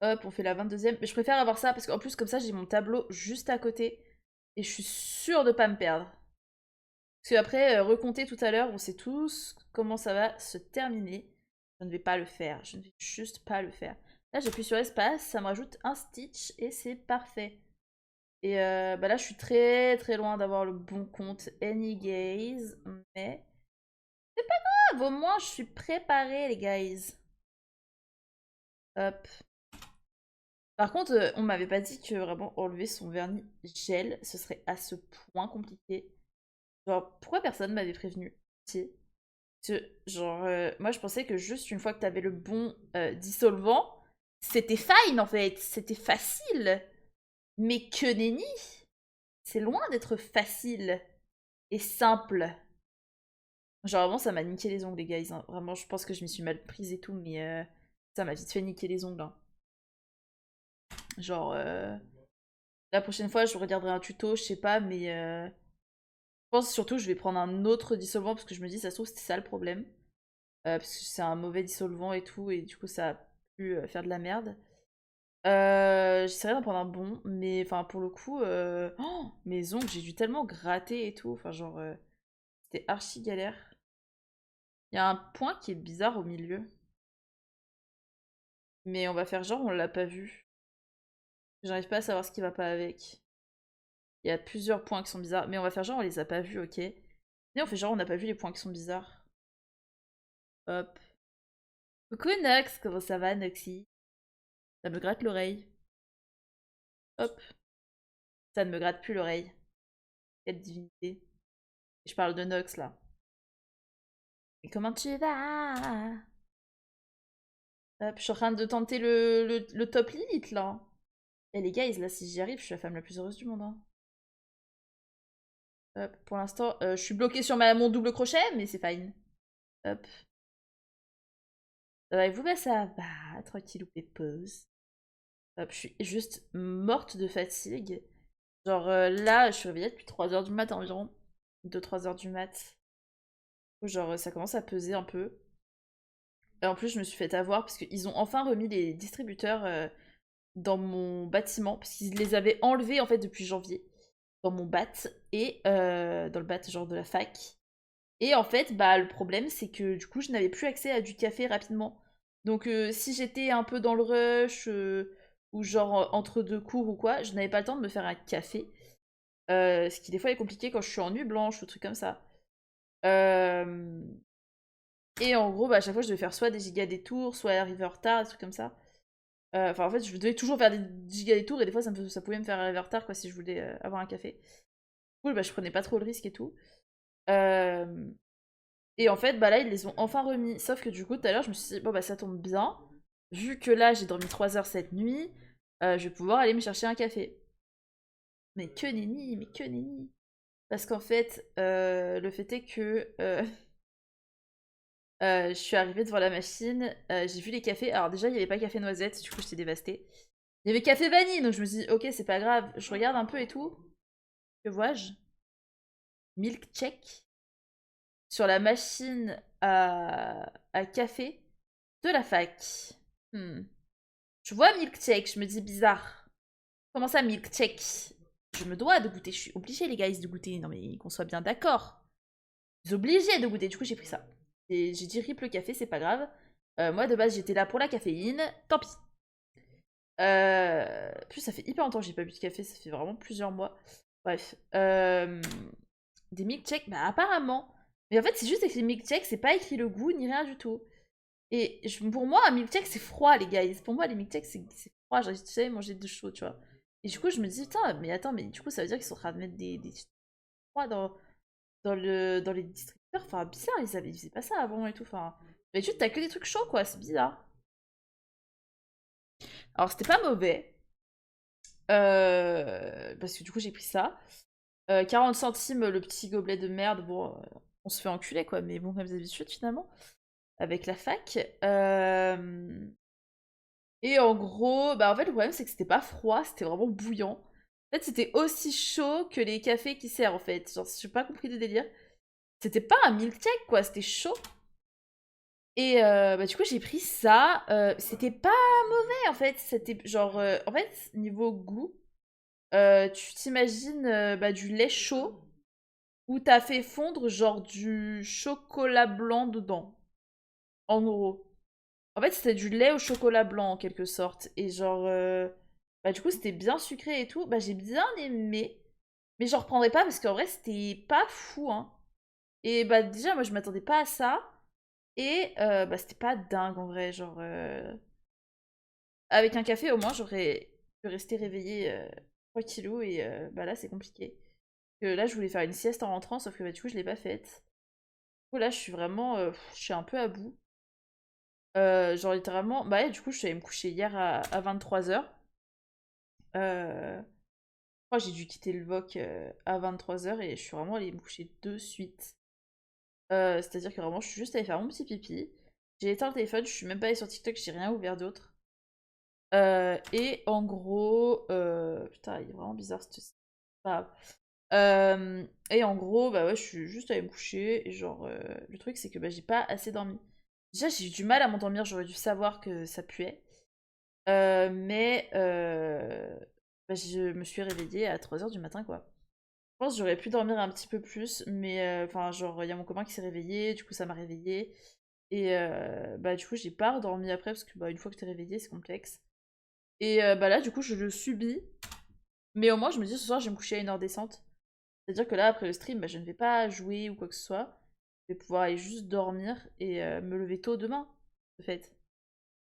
Hop, on fait la 22e. Mais je préfère avoir ça parce qu'en plus, comme ça, j'ai mon tableau juste à côté. Et je suis sûre de pas me perdre. Parce qu'après, recompter tout à l'heure, on sait tous comment ça va se terminer. Je ne vais pas le faire. Je ne vais juste pas le faire. Là, j'appuie sur espace, ça me rajoute un stitch et c'est parfait. Et bah là, je suis très très loin d'avoir le bon compte Any Gaze. Mais c'est pas grave, au moins je suis préparée, les guys. Hop. Par contre, on m'avait pas dit que vraiment enlever son vernis gel, ce serait à ce point compliqué. Genre, pourquoi personne m'avait prévenu? Si. Genre, moi je pensais que juste une fois que t'avais le bon dissolvant, c'était fine en fait, c'était facile. Mais que nenni! C'est loin d'être facile et simple. Genre vraiment ça m'a niqué les ongles les guys, hein. Vraiment je pense que je m'y suis mal prise et tout, mais ça m'a vite fait niquer les ongles. Hein. Genre, la prochaine fois je regarderai un tuto, je sais pas, mais je pense surtout que je vais prendre un autre dissolvant parce que je me dis ça se trouve c'était ça le problème. Parce que c'est un mauvais dissolvant et tout, et du coup ça a pu faire de la merde. J'essaierai d'en prendre un bon, mais enfin pour le coup, oh, mes ongles, j'ai dû tellement gratter et tout, enfin genre, c'était archi galère. Il y a un point qui est bizarre au milieu, mais on va faire genre on l'a pas vu. J'arrive pas à savoir ce qui va pas avec. Il y a plusieurs points qui sont bizarres, mais on va faire genre on les a pas vus, ok. Et on fait genre on n'a pas vu les points qui sont bizarres. Hop. Coucou Nox, comment ça va Noxy? Ça me gratte l'oreille. Hop. Ça ne me gratte plus l'oreille. Quelle divinité. Je parle de Nox là. Mais comment tu vas? Hop, je suis en train de tenter le top limite là. Et les guys, là, si j'y arrive, je suis la femme la plus heureuse du monde. Hein. Hop, pour l'instant, je suis bloquée sur mon double crochet, mais c'est fine. Hop. Ça va et vous? Bah ça va, tranquille ou pépose. Hop, je suis juste morte de fatigue. Genre là, je suis réveillée depuis 3h du mat environ. 2-3h du mat. Genre ça commence à peser un peu. Et en plus, je me suis fait avoir parce qu'ils ont enfin remis les distributeurs dans mon bâtiment. Parce qu'ils les avaient enlevés en fait depuis janvier. Dans mon bat. Et dans le bat genre de la fac. Et en fait, bah le problème c'est que du coup, je n'avais plus accès à du café rapidement. Donc si j'étais un peu dans le rush ou genre entre deux cours ou quoi, je n'avais pas le temps de me faire un café. Ce qui des fois est compliqué quand je suis en nuit blanche ou trucs comme ça. Et en gros, bah, à chaque fois, je devais faire soit des giga détours, soit arriver en retard, des trucs comme ça. Enfin, en fait, je devais toujours faire des giga détours et des fois, ça pouvait me faire arriver en retard quoi, si je voulais avoir un café. Cool, bah, je prenais pas trop le risque et tout. Et en fait, bah là, ils les ont enfin remis. Sauf que du coup, tout à l'heure, je me suis dit, bon, bah, ça tombe bien. Vu que là, j'ai dormi 3 heures cette nuit, je vais pouvoir aller me chercher un café. Mais que nenni, mais que nenni. Parce qu'en fait, le fait est que je suis arrivée devant la machine, j'ai vu les cafés. Alors déjà, il n'y avait pas café noisette, du coup, j'étais dévastée. Il y avait café vanille, donc je me suis dit, ok, c'est pas grave. Je regarde un peu et tout. Que vois-je? Milk check sur la machine à café de la fac. Hmm. Je vois milk check, je me dis bizarre. Comment ça, milk check? Je me dois de goûter, je suis obligée, les guys, de goûter. Non, mais qu'on soit bien d'accord. Je suis obligée de goûter, du coup, j'ai pris ça. Et j'ai dit rip le café, c'est pas grave. Moi, de base, j'étais là pour la caféine. Tant pis. Plus, ça fait hyper longtemps que j'ai pas bu de café, ça fait vraiment plusieurs mois. Bref. Des milkshakes, bah apparemment. Mais en fait, c'est juste avec les milkshakes, c'est pas écrit le goût ni rien du tout. Et pour moi, un milkshake, c'est froid, les gars. Pour moi, les milkshakes, c'est froid. Genre, tu sais, manger de chaud, tu vois. Et du coup, je me dis, putain, mais attends, mais du coup, ça veut dire qu'ils sont en train de mettre des froids dans les distributeurs. Enfin, bizarre, ils faisaient pas ça avant et tout. Enfin, d'habitude, t'as que des trucs chauds, quoi. C'est bizarre. Alors, c'était pas mauvais. Parce que du coup, j'ai pris ça. 40 centimes le petit gobelet de merde. Bon, on se fait enculer, quoi. Mais bon, comme d'habitude, finalement. Avec la fac. Et en gros, bah en fait, le problème, c'est que c'était pas froid, c'était vraiment bouillant. En fait, c'était aussi chaud que les cafés qui servent, en fait. Genre, j'ai pas compris le délire. C'était pas un milkshake, quoi, c'était chaud. Et bah, du coup, j'ai pris ça. C'était pas mauvais, en fait. C'était genre. En fait, niveau goût, tu t'imagines bah, du lait chaud où t'as fait fondre genre du chocolat blanc dedans. En gros. En fait, c'était du lait au chocolat blanc en quelque sorte. Et genre, bah du coup, c'était bien sucré et tout. Bah j'ai bien aimé. Mais j'en reprendrai pas parce qu'en vrai, c'était pas fou, hein. Et bah déjà, moi, je m'attendais pas à ça. Et bah c'était pas dingue en vrai. Genre, avec un café, au moins, j'aurais pu rester réveillée tranquillou. Et bah là, c'est compliqué. Que là, je voulais faire une sieste en rentrant, sauf que bah, du coup, je l'ai pas faite. Du coup, là, je suis vraiment. Je suis un peu à bout. Genre littéralement, bah ouais, du coup je suis allée me coucher hier à 23h. Je crois que j'ai dû quitter le VOC à 23h et je suis vraiment allée me coucher de suite. C'est-à-dire que vraiment je suis juste allée faire mon petit pipi. J'ai éteint le téléphone, je suis même pas allée sur TikTok, j'ai rien ouvert d'autre. Et en gros, putain, il est vraiment bizarre cette... Pas grave. Et en gros, bah ouais, je suis juste allée me coucher et genre, le truc c'est que bah, j'ai pas assez dormi. Déjà j'ai eu du mal à m'endormir, j'aurais dû savoir que ça puait. Mais bah, je me suis réveillée à 3h du matin, quoi. Je pense que j'aurais pu dormir un petit peu plus, mais enfin, genre, il y a mon copain qui s'est réveillé, du coup, ça m'a réveillée. Et bah, du coup, j'ai pas redormi après, parce que bah, une fois que t'es réveillée, c'est complexe. Et bah là, du coup, je le subis. Mais au moins, je me dis, ce soir, je vais me coucher à une heure décente. C'est-à-dire que là, après le stream, bah, je ne vais pas jouer ou quoi que ce soit. Je vais pouvoir aller juste dormir et me lever tôt demain, de fait.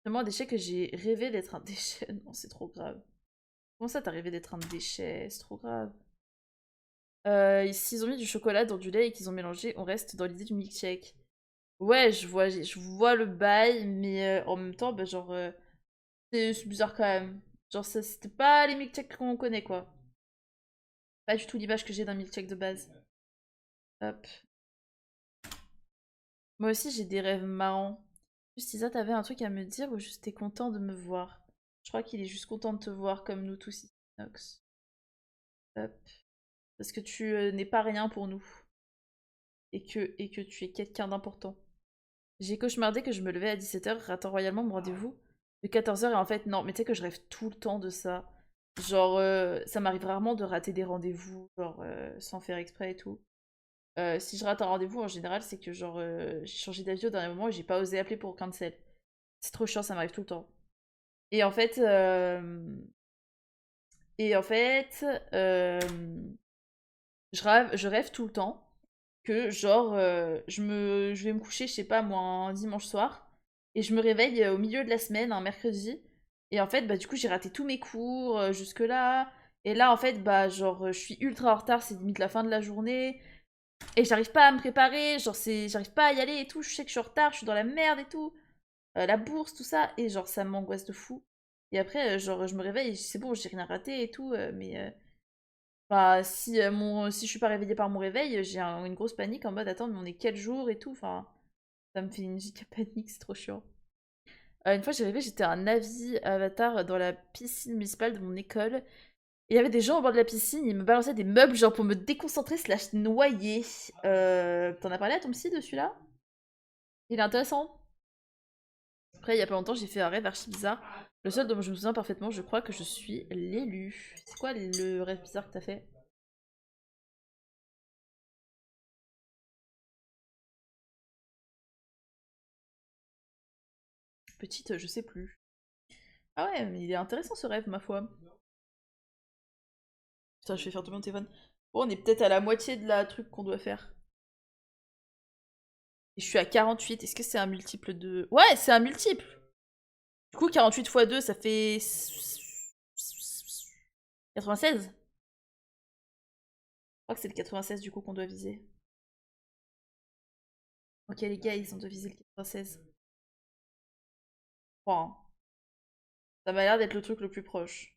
Moi, un déchet que j'ai rêvé d'être un déchet. Non, c'est trop grave. Comment ça, t'as rêvé d'être un déchet? C'est trop grave. S'ils ont mis du chocolat dans du lait et qu'ils ont mélangé, on reste dans l'idée du milkshake. Ouais, je vois le bail, mais en même temps, bah, genre, c'est bizarre quand même. Genre, c'était pas les milkshakes qu'on connaît, quoi. Pas du tout l'image que j'ai d'un milkshake de base. Hop. Moi aussi, j'ai des rêves marrants. Juste, Isa, t'avais un truc à me dire ou juste t'es content de me voir? Je crois qu'il est juste content de te voir comme nous tous ici, Nox. Hop. Parce que tu n'es pas rien pour nous. Et que tu es quelqu'un d'important. J'ai cauchemardé que je me levais à 17h, ratant royalement mon rendez-vous de 14h et en fait non, mais tu sais que je rêve tout le temps de ça. Genre, ça m'arrive rarement de rater des rendez-vous, genre sans faire exprès et tout. Si je rate un rendez-vous, en général, c'est que genre j'ai changé d'avis au dernier moment et j'ai pas osé appeler pour cancel. C'est trop chiant, ça m'arrive tout le temps. Et en fait, et en fait, je rêve tout le temps que genre je vais me coucher, je sais pas moi, un dimanche soir et je me réveille au milieu de la semaine, un mercredi et en fait bah du coup j'ai raté tous mes cours jusque là et là en fait bah genre je suis ultra en retard, c'est limite la fin de la journée et j'arrive pas à me préparer, genre c'est j'arrive pas à y aller et tout, je sais que je suis en retard, je suis dans la merde et tout, la bourse tout ça et genre ça m'angoisse de fou. Et après genre je me réveille, c'est bon, j'ai rien raté et tout mais bah, si je suis pas réveillée par mon réveil, j'ai une grosse panique en mode attends, mais on est quel jour et tout. Enfin, ça me fait une giga panique, c'est trop chiant. Une fois, j'ai rêvé, j'étais un Navi avatar dans la piscine municipale de mon école. Et il y avait des gens au bord de la piscine, ils me balançaient des meubles, genre pour me déconcentrer slash noyer. T'en as parlé à ton psy de celui-là? Il est intéressant. Après, il y a pas longtemps, j'ai fait un rêve archi bizarre. Le seul dont je me souviens parfaitement, je crois que je suis l'élu. C'est quoi le rêve bizarre que t'as fait? Petite, je sais plus. Ah ouais, mais il est intéressant ce rêve, ma foi. Putain, je vais faire tomber mon téléphone. Bon, on est peut-être à la moitié de la truc qu'on doit faire. Et je suis à 48. Est-ce que c'est un multiple de... Ouais, c'est un multiple. Du coup, 48 x 2, ça fait... 96. Je crois que c'est le 96 du coup qu'on doit viser. Ok les gars, ils ont doivent viser le 96. Bon, ça m'a l'air d'être le truc le plus proche.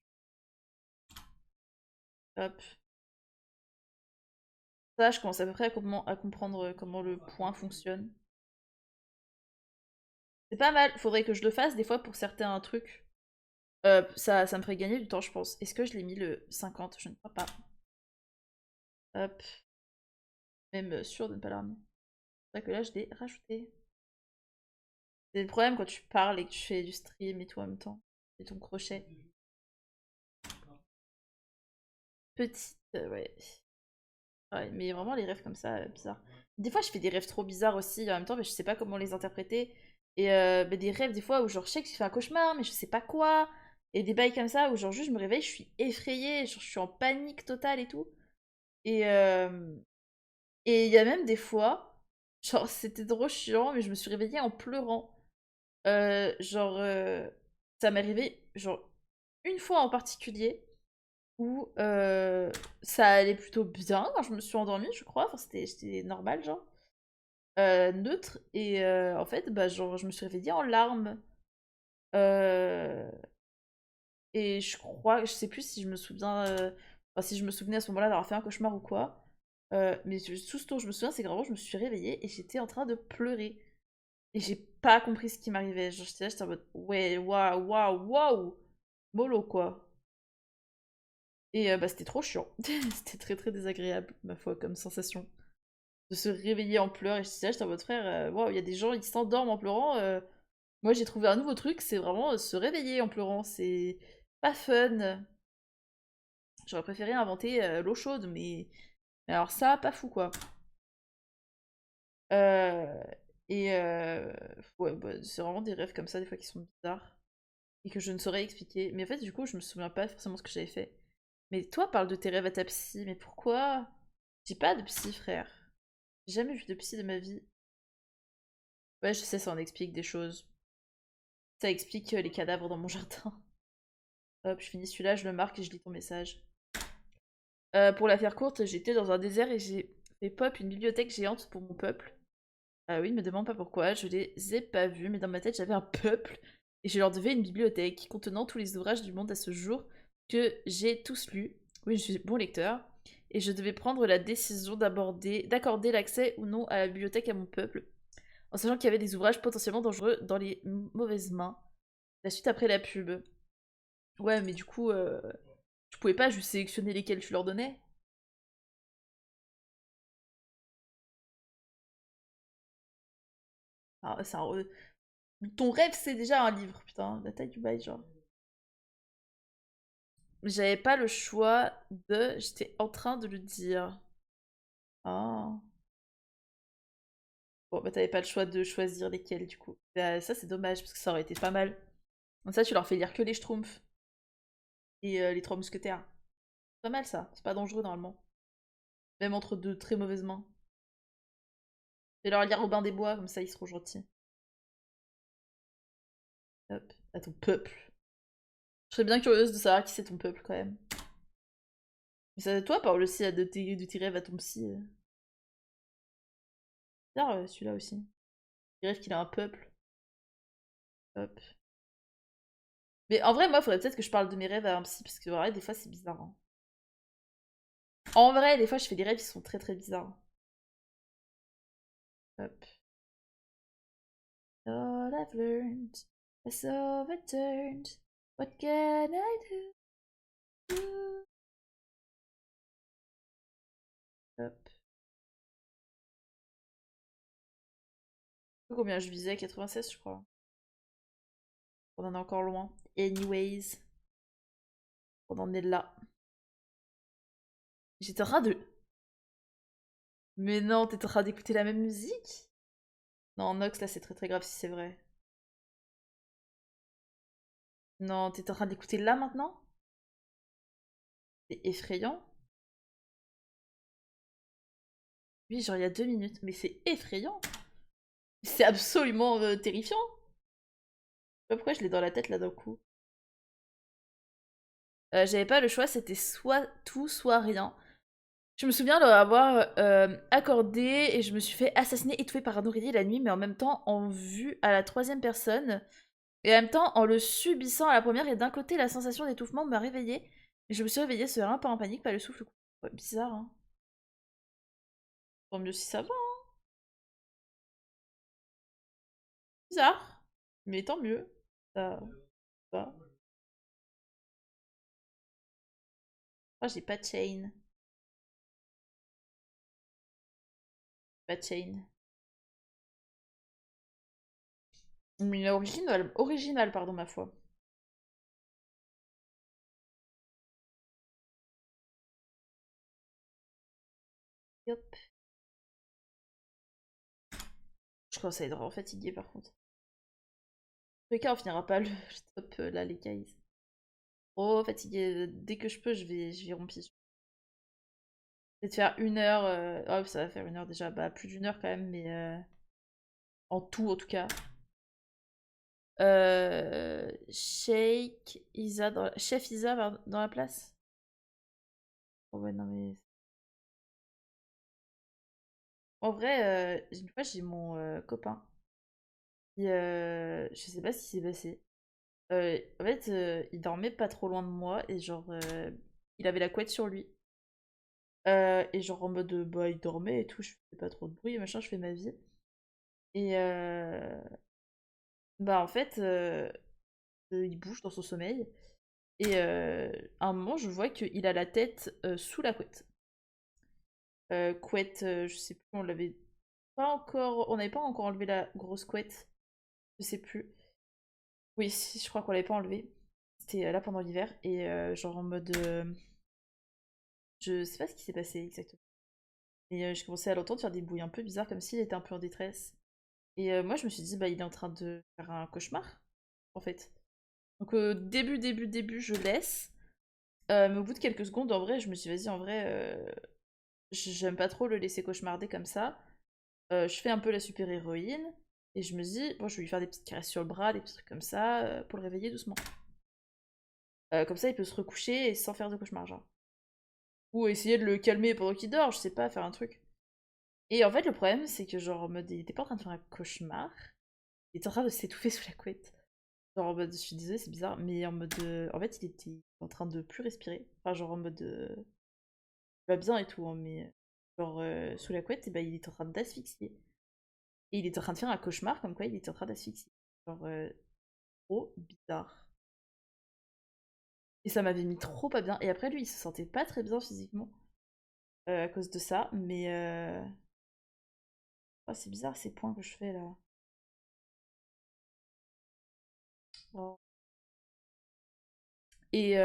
Hop. Ça, je commence à peu près à comprendre comment le point fonctionne. C'est pas mal, faudrait que je le fasse des fois pour certains trucs. Ça me ferait gagner du temps, je pense. Est-ce que je l'ai mis le 50? Je ne crois pas. Hop. Même sûr de ne pas l'avoir mis. C'est vrai que là, je l'ai rajouté. C'est le problème quand tu parles et que tu fais du stream et tout en même temps. Et ton crochet. Petite, ouais. Ouais, mais vraiment les rêves comme ça, bizarres. Des fois, je fais des rêves trop bizarres aussi en même temps, mais je sais pas comment les interpréter. Et bah, des rêves, des fois, où genre, je sais que j'ai fait un cauchemar, mais je sais pas quoi. Et des bails comme ça, où genre, juste je me réveille, je suis effrayée, genre, je suis en panique totale et tout. Et et il y a même des fois, genre, c'était trop chiant, mais je me suis réveillée en pleurant. Genre, ça m'est arrivé, genre, une fois en particulier où ça allait plutôt bien quand je me suis endormie, je crois. Enfin, c'était normal, genre. Neutre. Et en fait, bah, genre, je me suis réveillée en larmes. Euh, et je crois, je sais plus si je me souviens, enfin, si je me souvenais à ce moment-là d'avoir fait un cauchemar ou quoi. Mais tout ce dont je me souviens, c'est que vraiment, je me suis réveillée et j'étais en train de pleurer. Et j'ai pas compris ce qui m'arrivait. Genre, j'étais là, j'étais en mode, ouais, waouh, waouh, waouh, mollo, quoi. Et bah, c'était trop chiant. C'était très très désagréable, ma foi, comme sensation. De se réveiller en pleurs. Et je disais, j'étais en mode frère, waouh, il y a des gens, ils s'endorment en pleurant. Moi, j'ai trouvé un nouveau truc, c'est vraiment se réveiller en pleurant. C'est pas fun. J'aurais préféré inventer l'eau chaude, mais alors ça, pas fou, quoi. Euh, et ouais, bah, c'est vraiment des rêves comme ça, des fois, qui sont bizarres. Et que je ne saurais expliquer. Mais en fait, du coup, je me souviens pas forcément ce que j'avais fait. Mais toi, parle de tes rêves à ta psy. Mais pourquoi? J'ai pas de psy, frère. J'ai jamais vu de psy de ma vie. Ouais, je sais, ça en explique des choses. Ça explique les cadavres dans mon jardin. Hop, je finis celui-là, je le marque et je lis ton message. Pour la faire courte, j'étais dans un désert et j'ai fait pop une bibliothèque géante pour mon peuple. Ah oui, ne me demande pas pourquoi, je les ai pas vus, mais dans ma tête j'avais un peuple et je leur devais une bibliothèque contenant tous les ouvrages du monde à ce jour que j'ai tous lus. Oui, je suis bon lecteur. Et je devais prendre la décision d'accorder l'accès ou non à la bibliothèque à mon peuple, en sachant qu'il y avait des ouvrages potentiellement dangereux dans les mauvaises mains. La suite après la pub. Ouais, mais du coup, tu pouvais pas juste sélectionner lesquels tu leur donnais? Ah, ton rêve, c'est déjà un livre, putain, la taille du bail, genre. J'avais pas le choix de... J'étais en train de le dire. Ah. Bon, bah t'avais pas le choix de choisir lesquels, du coup. Bah, ça, c'est dommage, parce que ça aurait été pas mal. Comme ça, tu leur fais lire que les Schtroumpfs. Et les Trois Mousquetaires. C'est pas mal, ça. C'est pas dangereux, normalement. Même entre deux très mauvaises mains. Et leur lire Robin des Bois, comme ça, ils seront gentils. Hop. À ton peuple. Je serais bien curieuse de savoir qui c'est ton peuple, quand même. Mais ça, toi, parle aussi de tes rêves à ton psy. Bizarre, celui-là aussi. Il rêve qu'il a un peuple. Hop. Mais en vrai, moi, faudrait peut-être que je parle de mes rêves à un psy, parce que en vrai, des fois, c'est bizarre. Hein. En vrai, des fois, je fais des rêves qui sont très très bizarres. Hop. All I've learned is overturned. What can I do? Hop. Je sais pas combien je visais, 96, je crois. On en est encore loin. Anyways, on en est là. J'étais en train de... Mais non, t'es en train d'écouter la même musique? Non, Nox, là, c'est très très grave si c'est vrai. Non, t'es en train d'écouter là maintenant? C'est effrayant. Oui, genre il y a 2 minutes. Mais c'est effrayant. C'est absolument terrifiant. Je sais pas pourquoi je l'ai dans la tête là d'un coup. J'avais pas le choix, c'était soit tout, soit rien. Je me souviens leur avoir accordé et je me suis fait assassiner, étouffée par un oreiller la nuit, mais en même temps en vue à la troisième personne. Et en même temps en le subissant à la première. Et d'un côté, la sensation d'étouffement m'a réveillée. Et je me suis réveillée serein, pas en panique, pas le souffle. Ouais, bizarre, hein. Tant mieux si ça va, hein. Bizarre. Mais tant mieux. Ça va. Oh, j'ai pas de chain. Pas de chain. Mais original, pardon, ma foi. Hop. Je commence à être vraiment fatiguée par contre. En tous les cas, on finira pas le stop là, les guys. Oh, fatiguée. Dès que je peux, je vais rompre. C'est de faire 1 heure. Oh, ça va faire 1 heure déjà. Bah, plus d'1 heure quand même, mais en tout en tout cas. Sheikh Isa Chef Isa dans la place. Oh ouais, non mais. En vrai, une fois j'ai mon copain. Je sais pas ce qui s'est passé. En fait, il dormait pas trop loin de moi et genre, il avait la couette sur lui. Et genre en mode, bah il dormait et tout, je fais pas trop de bruit, machin, je fais ma vie. Et bah en fait, il bouge dans son sommeil. Et à un moment, je vois qu'il a la tête sous la couette. Couette, je sais plus, on l'avait pas encore. On n'avait pas encore enlevé la grosse couette. Je sais plus. Oui, si, je crois qu'on l'avait pas enlevé. C'était là pendant l'hiver. Et genre en mode. Je sais pas ce qui s'est passé exactement. Et j'ai commencé à l'entendre faire des bruits un peu bizarres, comme s'il était un peu en détresse. Et moi, je me suis dit, bah, il est en train de faire un cauchemar, en fait. Donc, début, je laisse. Mais au bout de quelques secondes, en vrai, je me suis dit, vas-y, en vrai, j'aime pas trop le laisser cauchemarder comme ça. Je fais un peu la super-héroïne. Et je me dis, bon, je vais lui faire des petites caresses sur le bras, des petits trucs comme ça, pour le réveiller doucement. Comme ça, il peut se recoucher et sans faire de cauchemar, genre. Ou essayer de le calmer pendant qu'il dort, je sais pas, faire un truc. Et en fait, le problème, c'est que, genre, en mode, il était pas en train de faire un cauchemar. Il était en train de s'étouffer sous la couette. Genre, en mode, je suis désolée, c'est bizarre, mais en mode. En fait, il était en train de plus respirer. Enfin, genre, en mode. Il va bien et tout, hein, mais. Genre, sous la couette, et bah, il est en train d'asphyxier. Et il est en train de faire un cauchemar, comme quoi il était en train d'asphyxier. Genre, trop bizarre. Et ça m'avait mis trop pas bien. Et après, lui, il se sentait pas très bien physiquement à cause de ça, mais. Oh, c'est bizarre ces points que je fais là. Oh. Et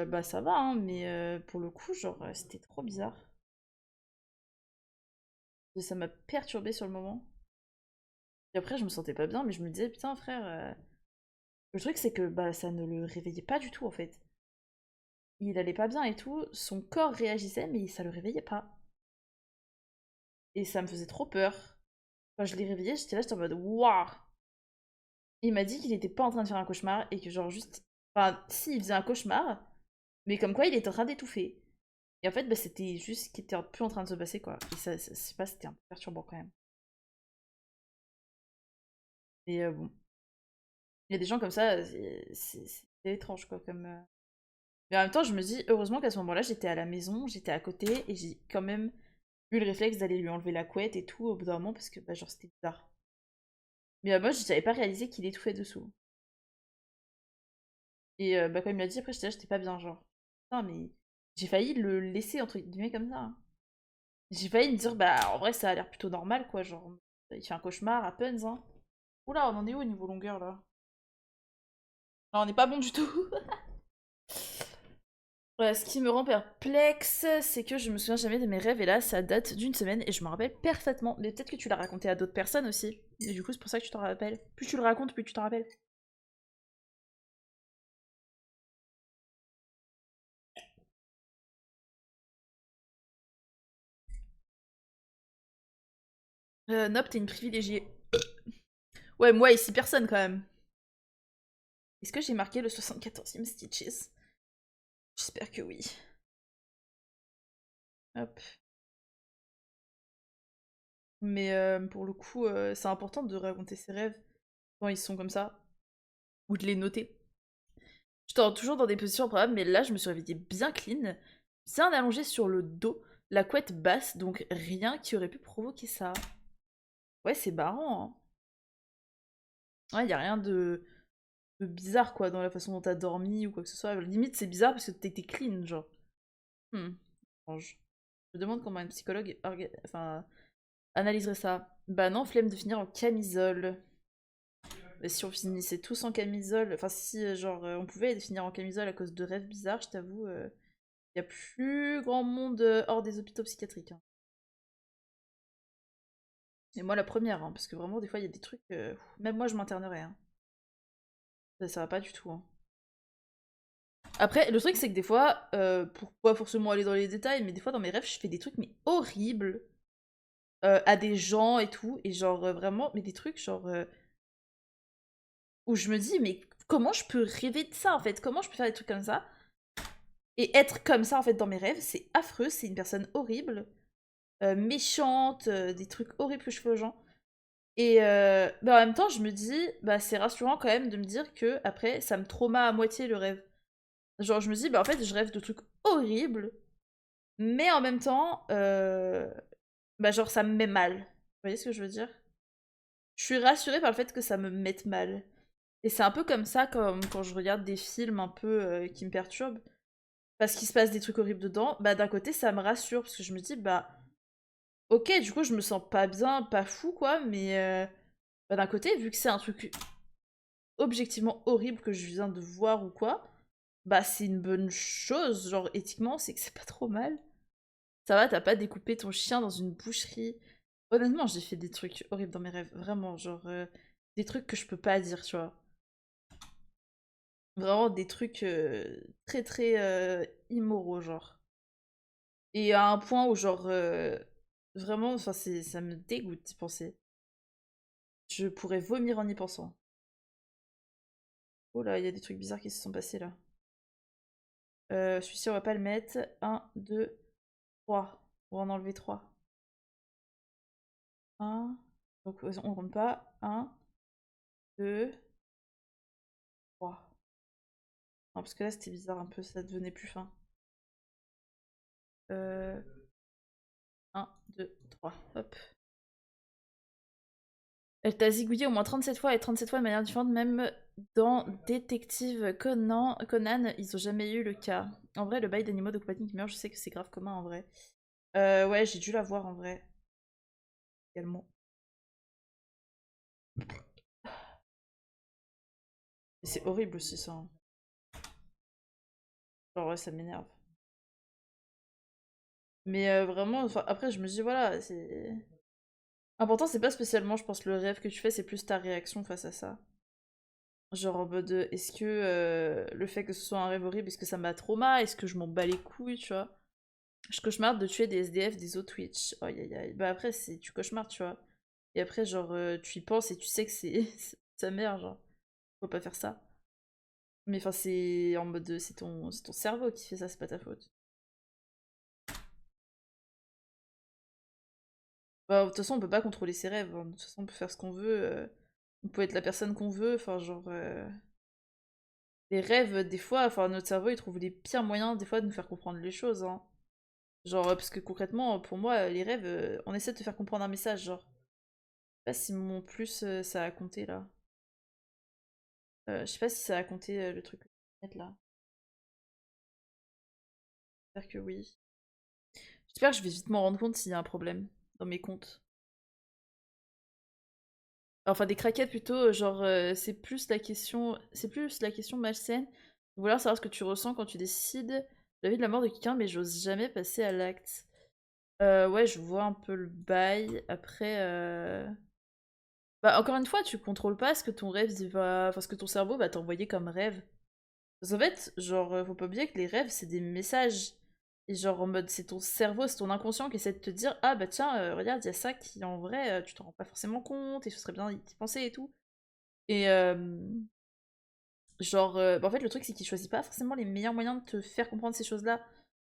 bah ça va, hein, mais pour le coup, genre, c'était trop bizarre. Et ça m'a perturbée sur le moment. Et après, je me sentais pas bien, mais je me disais, putain, frère, le truc, c'est que bah ça ne le réveillait pas du tout, en fait. Il allait pas bien et tout, son corps réagissait, mais ça le réveillait pas. Et ça me faisait trop peur. Quand je l'ai réveillé, j'étais en mode, waouh! Il m'a dit qu'il était pas en train de faire un cauchemar et que, genre, juste. Enfin, si, il faisait un cauchemar, mais comme quoi il était en train d'étouffer. Et en fait, bah, c'était juste ce qui était plus en train de se passer, quoi. Et ça, je sais pas, c'était un peu perturbant quand même. Et bon. Il y a des gens comme ça, c'est étrange, quoi. Comme, Mais en même temps, je me dis, heureusement qu'à ce moment-là, j'étais à la maison, j'étais à côté, et j'ai quand même eu le réflexe d'aller lui enlever la couette et tout au bout d'un moment, parce que, bah, genre, c'était bizarre. Mais moi, je n'avais pas réalisé qu'il étouffait dessous. Et bah, quand il me l'a dit, après, j'étais pas bien, genre. Putain, mais j'ai failli le laisser, entre guillemets, comme ça, hein. J'ai failli me dire, bah, en vrai, ça a l'air plutôt normal, quoi. Genre, il fait un cauchemar à peine, hein. Oula, on en est où au niveau longueur, là? Non, on n'est pas bon du tout. Ouais, ce qui me rend perplexe, c'est que je me souviens jamais de mes rêves, et là, ça date d'une semaine, et je me rappelle parfaitement. Mais peut-être que tu l'as raconté à d'autres personnes aussi. Et du coup, c'est pour ça que tu t'en rappelles. Plus tu le racontes, plus tu t'en rappelles. Nope, t'es une privilégiée. Ouais, moi et 6 personnes quand même. Est-ce que j'ai marqué le 74e Stitches? J'espère que oui. Hop. Mais pour le coup, c'est important de raconter ses rêves quand ils sont comme ça. Ou de les noter. Je dors toujours dans des positions improbables, mais là, je me suis réveillée bien clean. Bien allongée sur le dos, la couette basse, donc rien qui aurait pu provoquer ça. Ouais, c'est marrant, hein. Ouais, y a rien de bizarre, quoi, dans la façon dont t'as dormi ou quoi que ce soit. Limite, c'est bizarre parce que t'étais clean, genre. Étrange. Je me demande comment un psychologue enfin, analyserait ça. Bah non, flemme de finir en camisole. Mais si on finissait tous en camisole, enfin si genre on pouvait finir en camisole à cause de rêves bizarres, je t'avoue, y a plus grand monde hors des hôpitaux psychiatriques, hein. Et moi la première, hein, parce que vraiment des fois il y a des trucs, même moi je m'internerais, hein. Ça va pas du tout, hein. Après, le truc c'est que des fois, pour pas forcément aller dans les détails, mais des fois dans mes rêves je fais des trucs mais horribles à des gens et tout, et genre vraiment, mais des trucs genre où je me dis mais comment je peux rêver de ça en fait? Comment je peux faire des trucs comme ça? Et être comme ça en fait dans mes rêves, c'est affreux, c'est une personne horrible, méchante, des trucs horribles que je fais aux gens. Et bah, en même temps, je me dis, bah c'est rassurant quand même de me dire que après ça me trauma à moitié le rêve. Genre je me dis, bah en fait je rêve de trucs horribles, mais en même temps, bah genre ça me met mal. Vous voyez ce que je veux dire? Je suis rassurée par le fait que ça me mette mal. Et c'est un peu comme ça comme quand je regarde des films un peu qui me perturbent. Parce qu'il se passe des trucs horribles dedans, bah d'un côté ça me rassure, parce que je me dis, bah ok, du coup je me sens pas bien, pas fou quoi, mais bah, d'un côté, vu que c'est un truc objectivement horrible que je viens de voir ou quoi, bah c'est une bonne chose, genre éthiquement, c'est que c'est pas trop mal. Ça va, t'as pas découpé ton chien dans une boucherie. Honnêtement, j'ai fait des trucs horribles dans mes rêves, vraiment, genre des trucs que je peux pas dire, tu vois. Vraiment des trucs très très immoraux, genre. Et à un point où, genre, vraiment, enfin, ça me dégoûte d'y penser. Je pourrais vomir en y pensant. Oh là, il y a des trucs bizarres qui se sont passés là. Celui-ci, on va pas le mettre. 1, 2, 3. On va en enlever 3. 1. Donc, on compte pas. 1, 2, 3. Non, parce que là, c'était bizarre un peu, ça devenait plus fin. 1, 2, 3. Hop. Elle t'a zigouillé au moins 37 fois et 37 fois de manière différente, même dans Détective Conan, ils ont jamais eu le cas. En vrai, le bail d'animaux de compagnie qui meurent, je sais que c'est grave commun en vrai. Ouais, j'ai dû la voir en vrai. Également. Et c'est horrible aussi ça, hein. Genre ouais, ça m'énerve. Mais vraiment, après je me dis voilà, c'est... Important c'est pas spécialement, je pense, le rêve que tu fais, c'est plus ta réaction face à ça. Genre en mode, est-ce que le fait que ce soit un rêve horrible, est-ce que ça m'a trauma? Est-ce que je m'en bats les couilles, tu vois? Je cauchemarde de tuer des SDF, des autres Twitch. Aïe aïe aïe. Bah après, c'est tu cauchemardes, tu vois. Et après, genre, tu y penses et tu sais que c'est sa mère, genre. Faut pas faire ça. Mais enfin, c'est en mode, c'est ton cerveau qui fait ça, c'est pas ta faute. Bah, de toute façon, on peut pas contrôler ses rêves, hein. De toute façon, on peut faire ce qu'on veut. On peut être la personne qu'on veut. Enfin, genre, les rêves, des fois, enfin, notre cerveau, il trouve les pires moyens, des fois, de nous faire comprendre les choses, hein. Genre, parce que concrètement, pour moi, les rêves, on essaie de te faire comprendre un message, genre. Je sais pas si mon plus, ça a compté, là. Je sais pas si ça a compté, le truc que je vais mettre, là. J'espère que oui. J'espère que je vais vite m'en rendre compte s'il y a un problème dans mes comptes. Enfin, des craquettes plutôt, genre, c'est plus la question malsaine. Vouloir savoir ce que tu ressens quand tu décides de la vie de la mort de quelqu'un, mais j'ose jamais passer à l'acte. Ouais, je vois un peu le bail. Après, bah, encore une fois, tu contrôles pas ce que ton rêve il va... Enfin, ce que ton cerveau va t'envoyer comme rêve. Parce qu'en fait, genre, faut pas oublier que les rêves, c'est des messages. Et genre, en mode, c'est ton cerveau, c'est ton inconscient qui essaie de te dire, ah bah tiens, regarde, il y a ça qui, en vrai, tu t'en rends pas forcément compte, et ce serait bien d'y penser et tout. Et genre, bah, en fait, le truc, c'est qu'il choisit pas forcément les meilleurs moyens de te faire comprendre ces choses-là.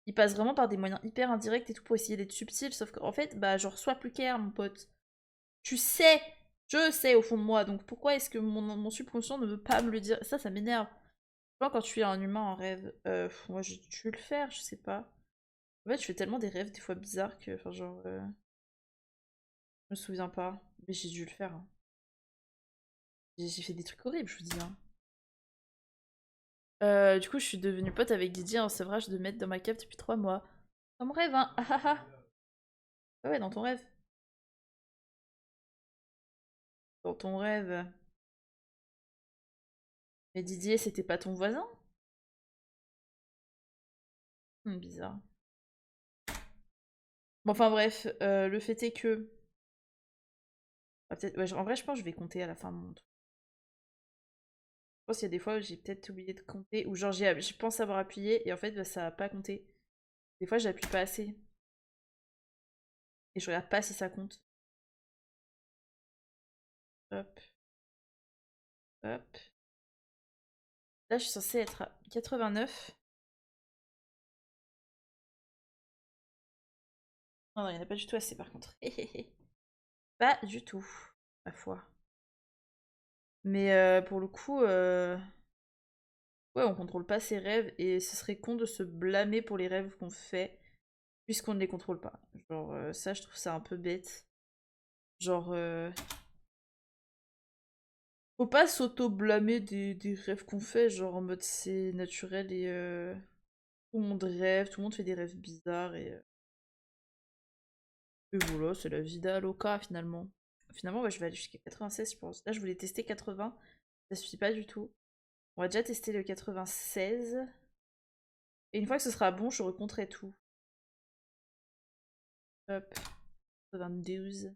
Il passe vraiment par des moyens hyper indirects et tout pour essayer d'être subtil, sauf qu'en fait, bah, genre, sois plus clair, mon pote. Tu sais, je sais au fond de moi, donc pourquoi est-ce que mon subconscient ne veut pas me le dire? Ça m'énerve. Quand tu es un humain en rêve, moi, j'ai dû le faire, je sais pas. En fait, je fais tellement des rêves, des fois bizarres, que, enfin, genre, je me souviens pas, mais j'ai dû le faire, hein. J'ai fait des trucs horribles, je vous dis, hein. Du coup, je suis devenue pote avec Didier en sevrage de mettre dans ma cave depuis 3 mois. Dans mon rêve, hein. Ah ah ah. Ouais, ouais, dans ton rêve. Dans ton rêve. Mais Didier, c'était pas ton voisin? Bizarre. Bon, enfin bref, le fait est que... Ah, ouais, en vrai, je pense que je vais compter à la fin de mon truc. Je pense qu'il y a des fois où j'ai peut-être oublié de compter, ou genre je pense avoir appuyé et en fait, bah, ça a pas compté. Des fois, j'appuie pas assez. Et je regarde pas si ça compte. Hop. Hop. Là, je suis censée être à 89. Non, non, il n'y en a pas du tout assez par contre. Pas du tout, ma foi. Mais pour le coup, ouais, on contrôle pas ses rêves et ce serait con de se blâmer pour les rêves qu'on fait puisqu'on ne les contrôle pas. Genre, ça, je trouve ça un peu bête. Genre, faut pas s'auto-blâmer des rêves qu'on fait, genre en mode c'est naturel et tout le monde rêve, tout le monde fait des rêves bizarres et voilà, c'est la vida loca finalement. Finalement, ouais, je vais aller jusqu'à 96, je pense. Là, je voulais tester 80, ça suffit pas du tout. On va déjà tester le 96. Et une fois que ce sera bon, je recompterai tout. Hop, 92.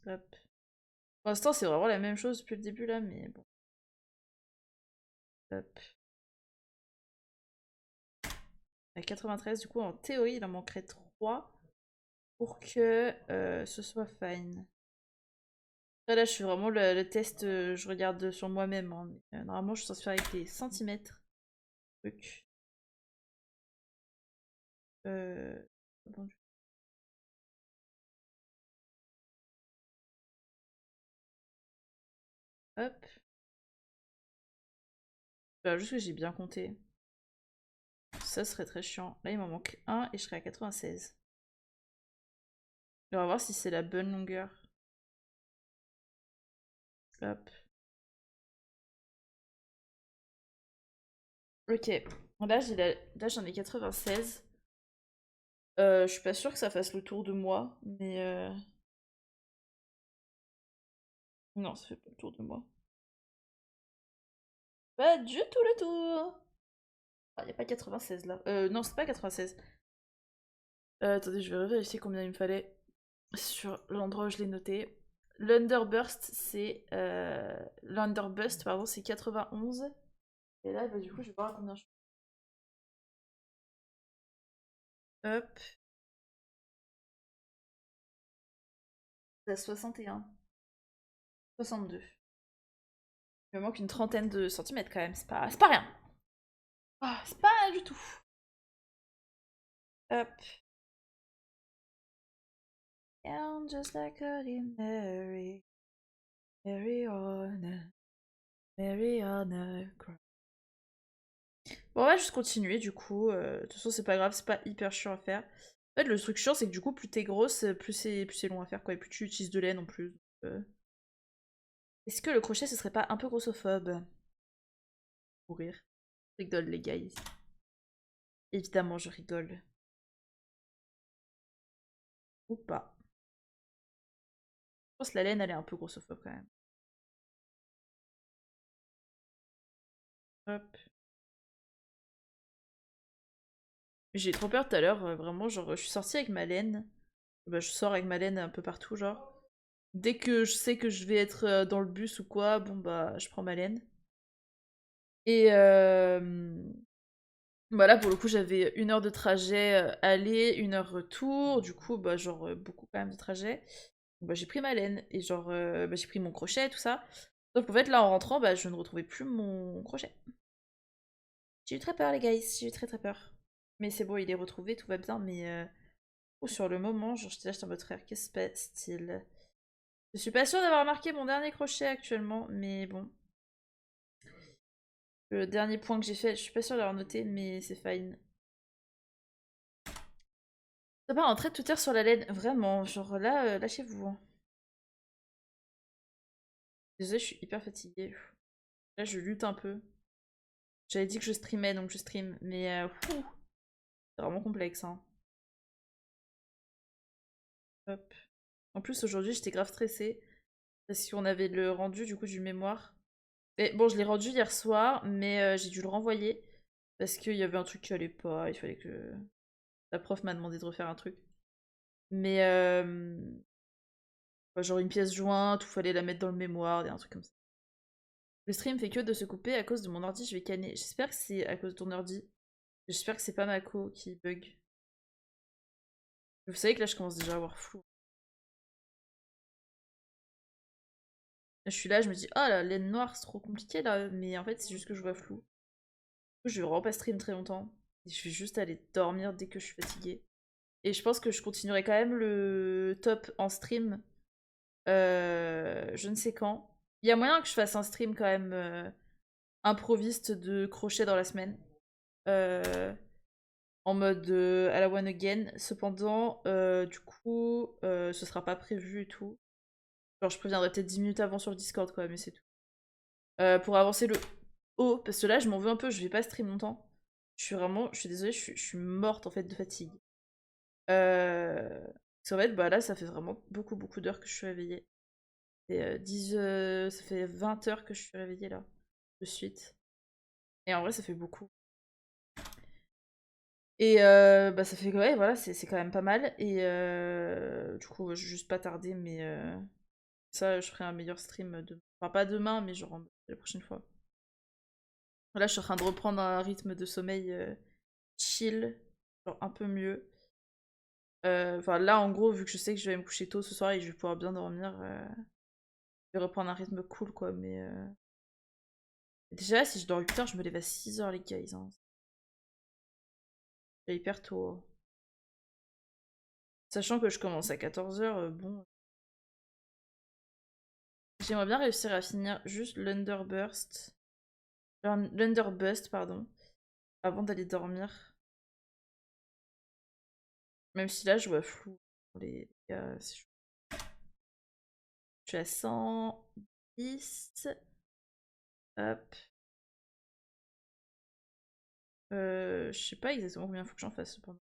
Hop. Pour l'instant, c'est vraiment la même chose depuis le début là, mais bon. Hop. À 93, du coup, en théorie, il en manquerait 3 pour que ce soit fine. Là, je fais vraiment le test, je regarde sur moi-même, hein, mais, normalement, je suis censée faire avec des centimètres. Truc. Bon, hop. Juste que j'ai bien compté. Ça serait très chiant. Là, il m'en manque un et je serai à 96. On va voir si c'est la bonne longueur. Hop. Ok. Là j'en ai 96. Je suis pas sûre que ça fasse le tour de moi, mais non, ça fait pas le tour de moi. Pas du tout le tour. Ah, y a pas 96 là. Non, c'est pas 96. Attendez, je vais vérifier combien il me fallait sur l'endroit où je l'ai noté. L'Underburst, c'est. L'Underbust, pardon, c'est 91. Et là, bah, du coup, je vais voir à combien je suis. Hop. C'est à 61. 62. Il me manque une trentaine de centimètres quand même, c'est pas rien. Ah, c'est pas rien du tout. Hop. And just like Mary, Mary on a cross. Bon, on va juste continuer du coup. De toute façon, c'est pas grave, c'est pas hyper chiant à faire. En fait, le truc chiant, c'est que du coup, plus t'es grosse, plus c'est long à faire, quoi. Et plus tu utilises de lait non plus. Est-ce que le crochet, ce serait pas un peu grossophobe? Pour rire. Je rigole, les gars. Évidemment, je rigole. Ou pas. Je pense que la laine, elle est un peu grossophobe quand même. Hop. J'ai trop peur tout à l'heure, vraiment, genre, je suis sortie avec ma laine. Bah, je sors avec ma laine un peu partout, genre. Dès que je sais que je vais être dans le bus ou quoi, bon bah, je prends ma laine. Et bah là, pour le coup, j'avais 1 heure de trajet aller, 1 heure retour. Du coup, bah, genre, beaucoup quand même de trajet. Bah, j'ai pris ma laine, et genre, bah, j'ai pris mon crochet, tout ça. Sauf qu'en fait, là, en rentrant, bah, je ne retrouvais plus mon crochet. J'ai eu très peur, les gars, j'ai eu très très peur. Mais c'est bon, il est retrouvé, tout va bien, mais... sur le moment, genre, j'étais là, j'étais en mode frère, qu'est-ce que c'est style. Je suis pas sûre d'avoir marqué mon dernier crochet actuellement, mais bon. Le dernier point que j'ai fait, je suis pas sûre d'avoir noté, mais c'est fine. Ça pas rentrer tout à sur la laine, vraiment, genre là, lâchez-vous. Hein. Désolée, je suis hyper fatiguée. Là, je lutte un peu. J'avais dit que je streamais, donc je stream, mais c'est vraiment complexe. Hein. Hop. En plus, aujourd'hui, j'étais grave stressée, parce qu'on avait le rendu, du coup, du mémoire. Et bon, je l'ai rendu hier soir, mais j'ai dû le renvoyer, parce qu'il y avait un truc qui allait pas, il fallait que... La prof m'a demandé de refaire un truc. Mais genre une pièce jointe, où fallait la mettre dans le mémoire, un truc comme ça. Le stream fait que de se couper à cause de mon ordi, je vais canner. J'espère que c'est à cause de ton ordi. J'espère que c'est pas Mako qui bug. Vous savez que là je commence déjà à avoir flou. Là, je suis là, je me dis, ah la laine noire c'est trop compliqué là, mais en fait c'est juste que je vois flou. Du coup, je vais vraiment pas stream très longtemps. Et je vais juste aller dormir dès que je suis fatiguée. Et je pense que je continuerai quand même le top en stream. Je ne sais quand. Il y a moyen que je fasse un stream quand même improviste de crochet dans la semaine. En mode à la one again. Cependant, du coup, ce sera pas prévu et tout. Genre, je préviendrai peut-être 10 minutes avant sur le Discord, quoi, mais c'est tout. Pour avancer le haut, parce que là, je m'en veux un peu, je vais pas stream longtemps. Je suis désolée, je suis morte en fait de fatigue. Parce qu'en fait, bah là, ça fait vraiment beaucoup d'heures que je suis réveillée. Et, ça fait 20 heures que je suis réveillée là, de suite. Et en vrai, ça fait beaucoup. Et bah ça fait ouais voilà c'est quand même pas mal et du coup je vais juste pas tarder mais ça je ferai un meilleur stream de enfin pas demain mais genre la prochaine fois. Là je suis en train de reprendre un rythme de sommeil chill, genre un peu mieux. Enfin là en gros vu que je sais que je vais me coucher tôt ce soir et que je vais pouvoir bien dormir, je vais reprendre un rythme cool quoi mais déjà si je dors 8 heures je me lève à 6 heures les guys hein. C'est hyper tôt. Hein. Sachant que je commence à 14 heures, bon. J'aimerais bien réussir à finir juste l'Underbust, pardon, avant d'aller dormir. Même si là, je vois flou. Les gars, je suis à 110. Hop. Je sais pas exactement combien il faut que j'en fasse cependant.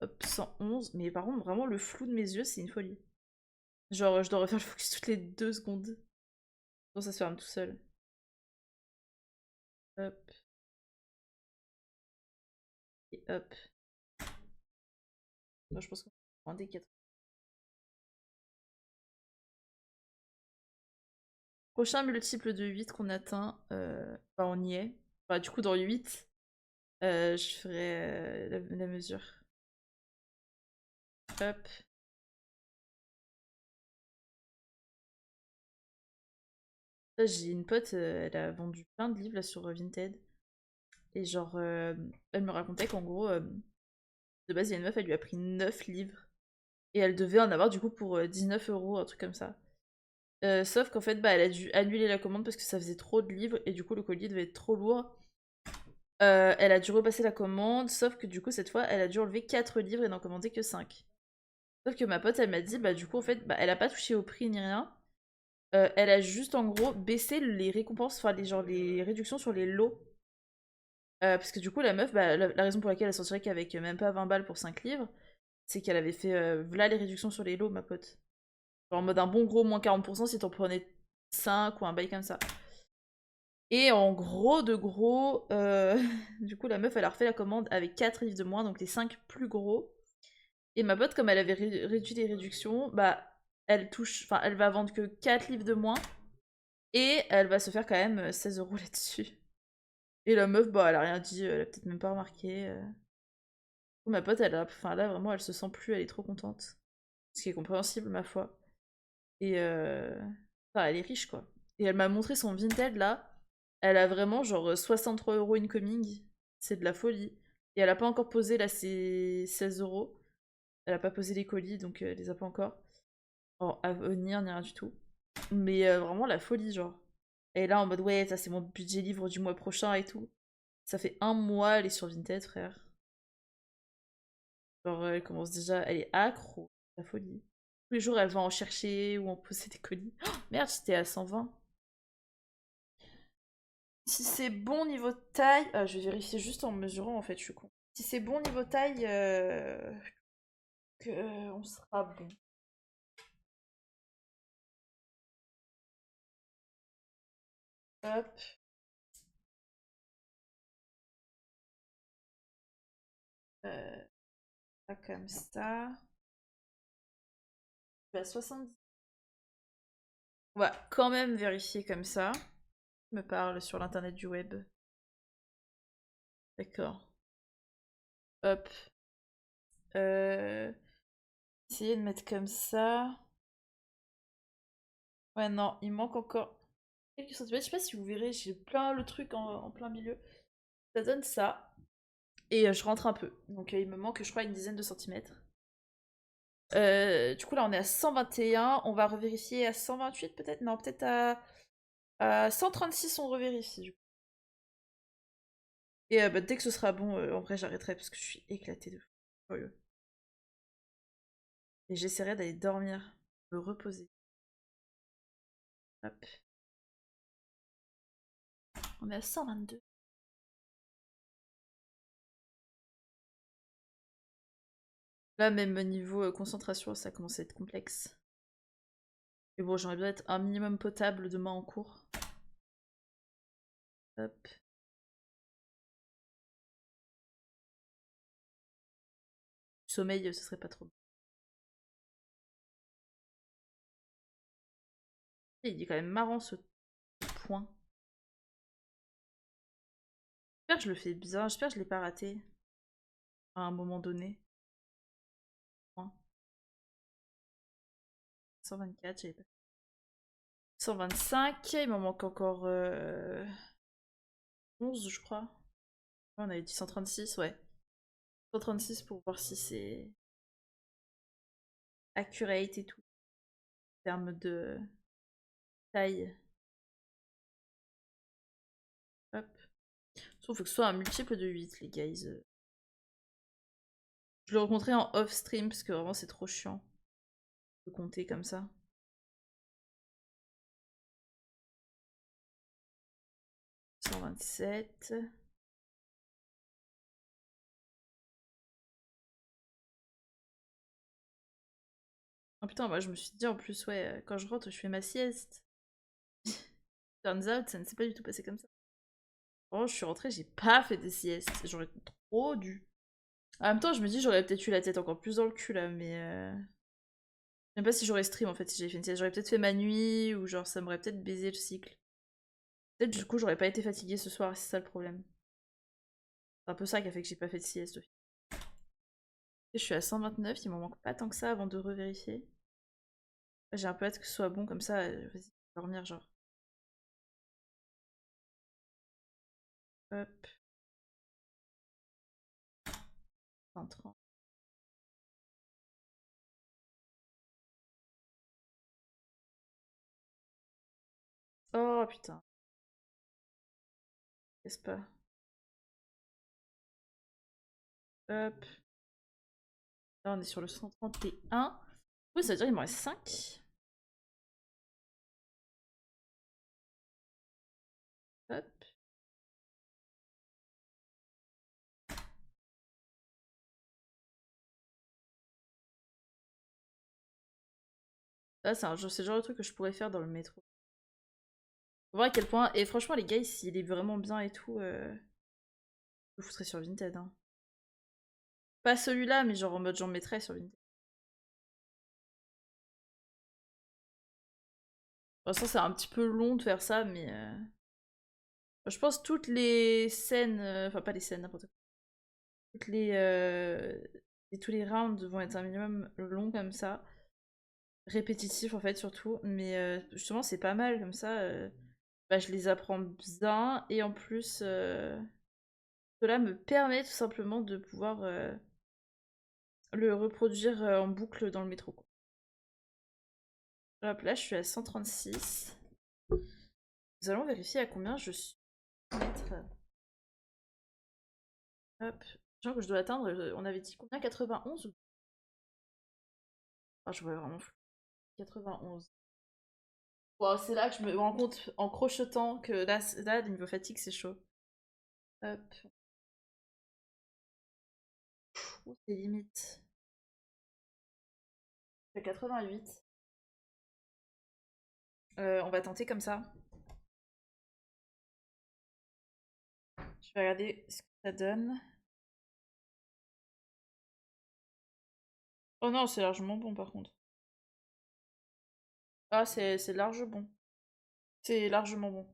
Hop, 111. Mais par contre, vraiment, le flou de mes yeux, c'est une folie. Genre, je dois refaire le focus toutes les 2 secondes. Sinon, ça se ferme tout seul. Hop. Et hop. Moi, je pense qu'on prend des 4. Prochain multiple de 8 qu'on atteint, bah on y est. Bah, du coup, dans 8, je ferai la mesure. Hop. Là, j'ai une pote, elle a vendu plein de livres là, sur Vinted. Et genre, elle me racontait qu'en gros, de base, il y a une meuf, elle lui a pris 9 livres. Et elle devait en avoir du coup pour 19 euros, un truc comme ça. Sauf qu'en fait, bah, elle a dû annuler la commande parce que ça faisait trop de livres et du coup, le colis devait être trop lourd. Elle a dû repasser la commande, sauf que du coup, cette fois, elle a dû enlever 4 livres et n'en commander que 5. Sauf que ma pote, elle m'a dit, bah du coup, en fait, bah, elle a pas touché au prix ni rien. Elle a juste, en gros, baissé les récompenses, enfin, genre, les réductions sur les lots. Parce que du coup, la meuf, bah, la raison pour laquelle elle sortirait qu'avec même pas 20 balles pour 5 livres, c'est qu'elle avait fait, voilà les réductions sur les lots, ma pote. Genre en mode un bon gros moins 40% si t'en prenais 5 ou un bail comme ça. Et en gros de gros, du coup, la meuf, elle a refait la commande avec 4 livres de moins, donc les 5 plus gros. Et ma pote, comme elle avait réduit les réductions, bah, elle va vendre que 4 livres de moins. Et elle va se faire quand même 16 euros là-dessus. Et la meuf, bah, elle a rien dit, elle a peut-être même pas remarqué. Ma pote, enfin là, vraiment, elle se sent plus, elle est trop contente. Ce qui est compréhensible, ma foi. Et enfin, elle est riche quoi. Et elle m'a montré son Vinted là. Elle a vraiment genre 63 € incoming. C'est de la folie. Et elle a pas encore posé là ses 16 €. Elle a pas posé les colis donc elle les a pas encore. À venir, ni rien du tout. Mais vraiment la folie genre. Et là en mode ouais, ça c'est mon budget livre du mois prochain et tout. Ça fait un mois, elle est sur Vinted, frère. Genre, elle commence déjà, elle est accro, la folie. Tous les jours, elle va en chercher ou en poser des colis. Oh, merde, j'étais à 120. Si c'est bon niveau taille... Ah, je vais vérifier juste en mesurant, en fait, je suis con. Si c'est bon niveau taille, on sera bon. Hop. Pas comme ça. Je suis à 70. On va quand même vérifier comme ça. Je me parle sur l'internet du web. D'accord. Hop. Essayer de mettre comme ça. Ouais, non, il manque encore quelques centimètres. Je sais pas si vous verrez, j'ai plein le truc en plein milieu. Ça donne ça. Et je rentre un peu. Donc il me manque, je crois, une dizaine de centimètres. Du coup, là, on est à 121. On va revérifier à 128 peut-être. Non, peut-être à 136, on revérifie. Du coup. Et bah, dès que ce sera bon, en vrai, j'arrêterai parce que je suis éclatée de fou. Curieux. Et j'essaierai d'aller dormir, me reposer. Hop. On est à 122. Là, même au niveau concentration, ça commence à être complexe. Et bon, j'aimerais bien être un minimum potable demain en cours. Hop. Sommeil, ce serait pas trop. Et il est quand même marrant ce point. J'espère que je le fais bien, j'espère que je l'ai pas raté. À un moment donné. Point. 124, j'avais pas. 125, il m'en manque encore 11, je crois. On avait dit 136, ouais. 136 pour voir si c'est accurate et tout. En termes de taille. Hop. Il faut que ce soit un multiple de 8, les guys. Je le rencontrais en off-stream parce que vraiment c'est trop chiant de compter comme ça. 127. Oh putain, moi je me suis dit en plus, ouais, quand je rentre, je fais ma sieste. Turns out, ça ne s'est pas du tout passé comme ça. Oh, je suis rentrée, j'ai pas fait des siestes. J'aurais trop dû. En même temps, je me dis, j'aurais peut-être eu la tête encore plus dans le cul là, mais. Je sais pas si j'aurais stream en fait si j'avais fait une sieste. J'aurais peut-être fait ma nuit ou genre ça m'aurait peut-être baisé le cycle. Peut-être du coup, j'aurais pas été fatiguée ce soir, c'est ça le problème. C'est un peu ça qui a fait que j'ai pas fait de sieste. Je suis à 129, il m'en manque pas tant que ça avant de revérifier. J'ai un peu hâte que ce soit bon comme ça, vas-y, dormir genre. Hop. 130. Oh putain. Qu'est-ce pas. Hop. Là on est sur le 131. Oui, ça veut dire qu'il m'en reste 5. Hop. Là c'est le genre de truc que je pourrais faire dans le métro. Faut voir à quel point. Et franchement les gars, s'il est vraiment bien et tout, je le foutrais sur Vinted. Hein. Pas celui-là, mais genre en mode j'en mettrais sur Vinted. De toute façon, c'est un petit peu long de faire ça, mais je pense toutes les scènes, enfin pas les scènes, n'importe quoi. Toutes les, tous les rounds vont être un minimum longs comme ça. répétitif en fait surtout, mais justement c'est pas mal comme ça, bah, je les apprends bien et en plus cela me permet tout simplement de pouvoir le reproduire en boucle dans le métro, quoi. Hop là je suis à 136. Nous allons vérifier à combien je suis. Hop, genre que je dois atteindre, on avait dit combien, 91 ou... Ah je vois vraiment flou. 91. Wow, c'est là que je me rends compte en crochetant que là niveau fatigue, c'est chaud. Hop. Oh, c'est limite. Je fais 88. On va tenter comme ça. Je vais regarder ce que ça donne. Oh non, c'est largement bon par contre. Ah, c'est large bon. C'est largement bon.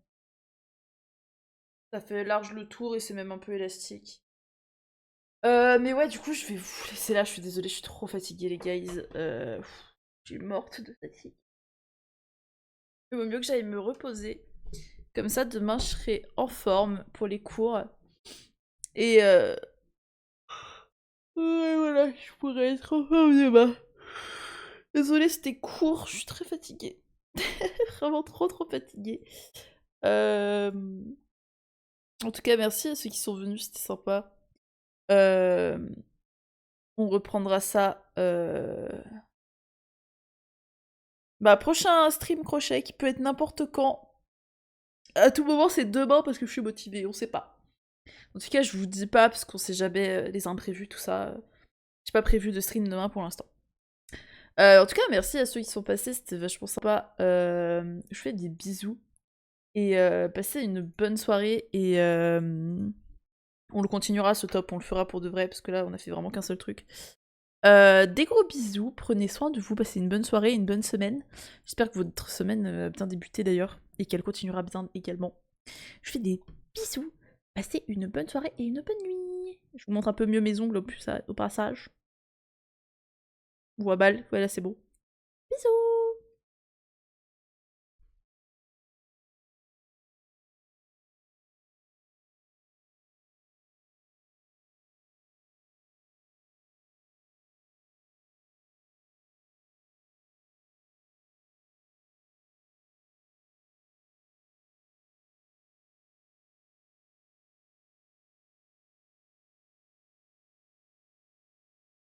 Ça fait large le tour et c'est même un peu élastique. Mais ouais, du coup, je vais vous laisser là. Je suis désolée, je suis trop fatiguée, les guys. Je suis morte de fatigue. Il vaut mieux que j'aille me reposer. Comme ça, demain, je serai en forme pour les cours. Et ouais, voilà, je pourrais être en forme demain. Désolée, c'était court, je suis très fatiguée. Vraiment trop fatiguée. En tout cas, merci à ceux qui sont venus, c'était sympa. On reprendra ça. Bah, prochain stream crochet qui peut être n'importe quand. À tout moment, c'est demain parce que je suis motivée, on sait pas. En tout cas, je vous dis pas parce qu'on sait jamais les imprévus, tout ça. J'ai pas prévu de stream demain pour l'instant. En tout cas, merci à ceux qui sont passés, c'était vachement sympa. Je fais des bisous. Et passez une bonne soirée. Et on le continuera ce top, on le fera pour de vrai, parce que là, on a fait vraiment qu'un seul truc. Des gros bisous, prenez soin de vous, passez une bonne soirée, une bonne semaine. J'espère que votre semaine a bien débuté d'ailleurs, et qu'elle continuera bien également. Je fais des bisous, passez une bonne soirée et une bonne nuit. Je vous montre un peu mieux mes ongles au passage. Ou à balle, voilà c'est beau. Bisous.